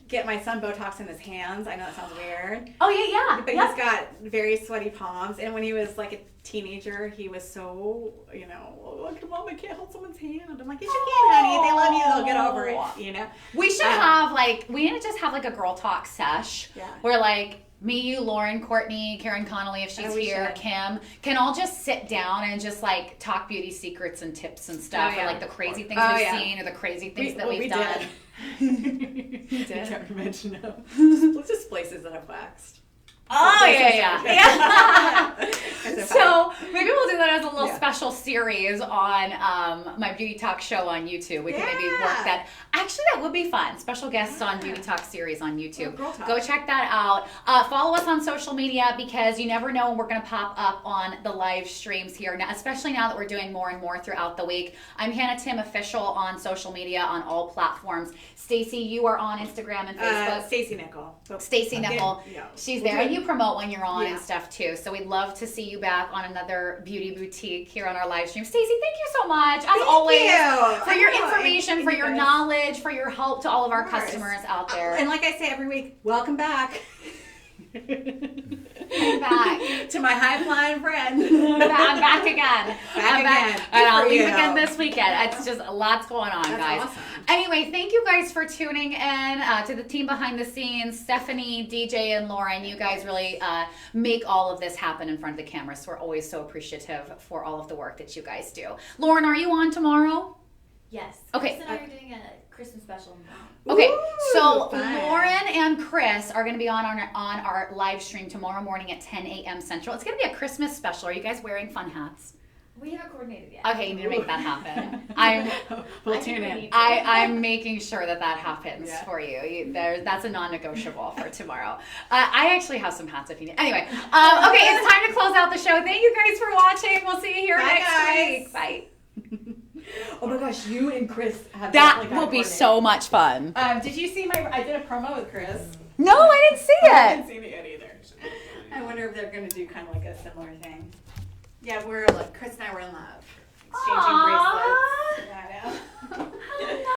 get my son Botox in his hands. I know that sounds weird. Oh yeah, But yeah. he's got very sweaty palms, and when he was like a teenager, he was so, you know, oh, come on, I can't hold someone's hand. I'm like, yes, you can, honey. If they love you, they'll get over it, you know? We should have like, we need to just have like a girl talk sesh Yeah. where like me, you, Lauren, Courtney, Karen Connolly, if she's we here, should. Kim, can all just sit down and just like talk beauty secrets and tips and stuff, Oh, yeah. or like the crazy things Oh, we've yeah. seen, or the crazy things that we we've done. did. You did? I can't mention them. Just places that I've waxed. Oh, yeah. That's So maybe we'll do that as a little Yeah. special series on my Beauty Talk show on YouTube. We can maybe work Yeah. that. Actually, that would be fun. Special guests on Beauty Talk series on YouTube. Oh, Girl Talk. Go check that out. Follow us on social media because you never know when we're going to pop up on the live streams here, now, especially now that we're doing more and more throughout the week. I'm Hannah Timm Official on social media on all platforms. Stacy, you are on Instagram and Facebook. Stacy Nickel. Stacy Nickel. Yeah. She's We'll there, do and it. you promote when you're on Yeah. and stuff too. So we'd love to see you back on another beauty boutique here on our live stream. Stacy, thank you so much, as always, you. for your I know, information, for your guys- knowledge, for your help to all of our Of course. customers out there. And like I say every week, welcome back back. to my high flying friend. I'm back again. I'm again. And I'll Good for leave you. again this weekend. It's just lots going on, That's guys. awesome. Anyway, thank you guys for tuning in to the team behind the scenes, Stephanie, DJ, and Lauren. You guys really make all of this happen in front of the camera, so we're always so appreciative for all of the work that you guys do. Lauren, are you on tomorrow? Yes. Okay. Chris and I are doing a Christmas special now. Okay, Ooh, so fun. Lauren and Chris are going to be on our live stream tomorrow morning at 10 a.m. Central. It's going to be a Christmas special. Are you guys wearing fun hats? We haven't coordinated yet. Okay, you need to make that happen. We'll I think tune we in. need to. I'm making sure that happens Yeah. for you. That's a non-negotiable for tomorrow. I actually have some hats if you need. Anyway, okay, it's time to close out the show. Thank you guys for watching. We'll see you here Bye, next guys. week. Bye. Oh my gosh, you and Chris have That definitely gotta will be coordinate. so much fun. Did you see I did a promo with Chris. No, I didn't see I it. haven't seen it yet either. I wonder if they're going to do kind of like a similar thing. Yeah, Chris and I were in love. Exchanging Aw. bracelets. Yeah, I know.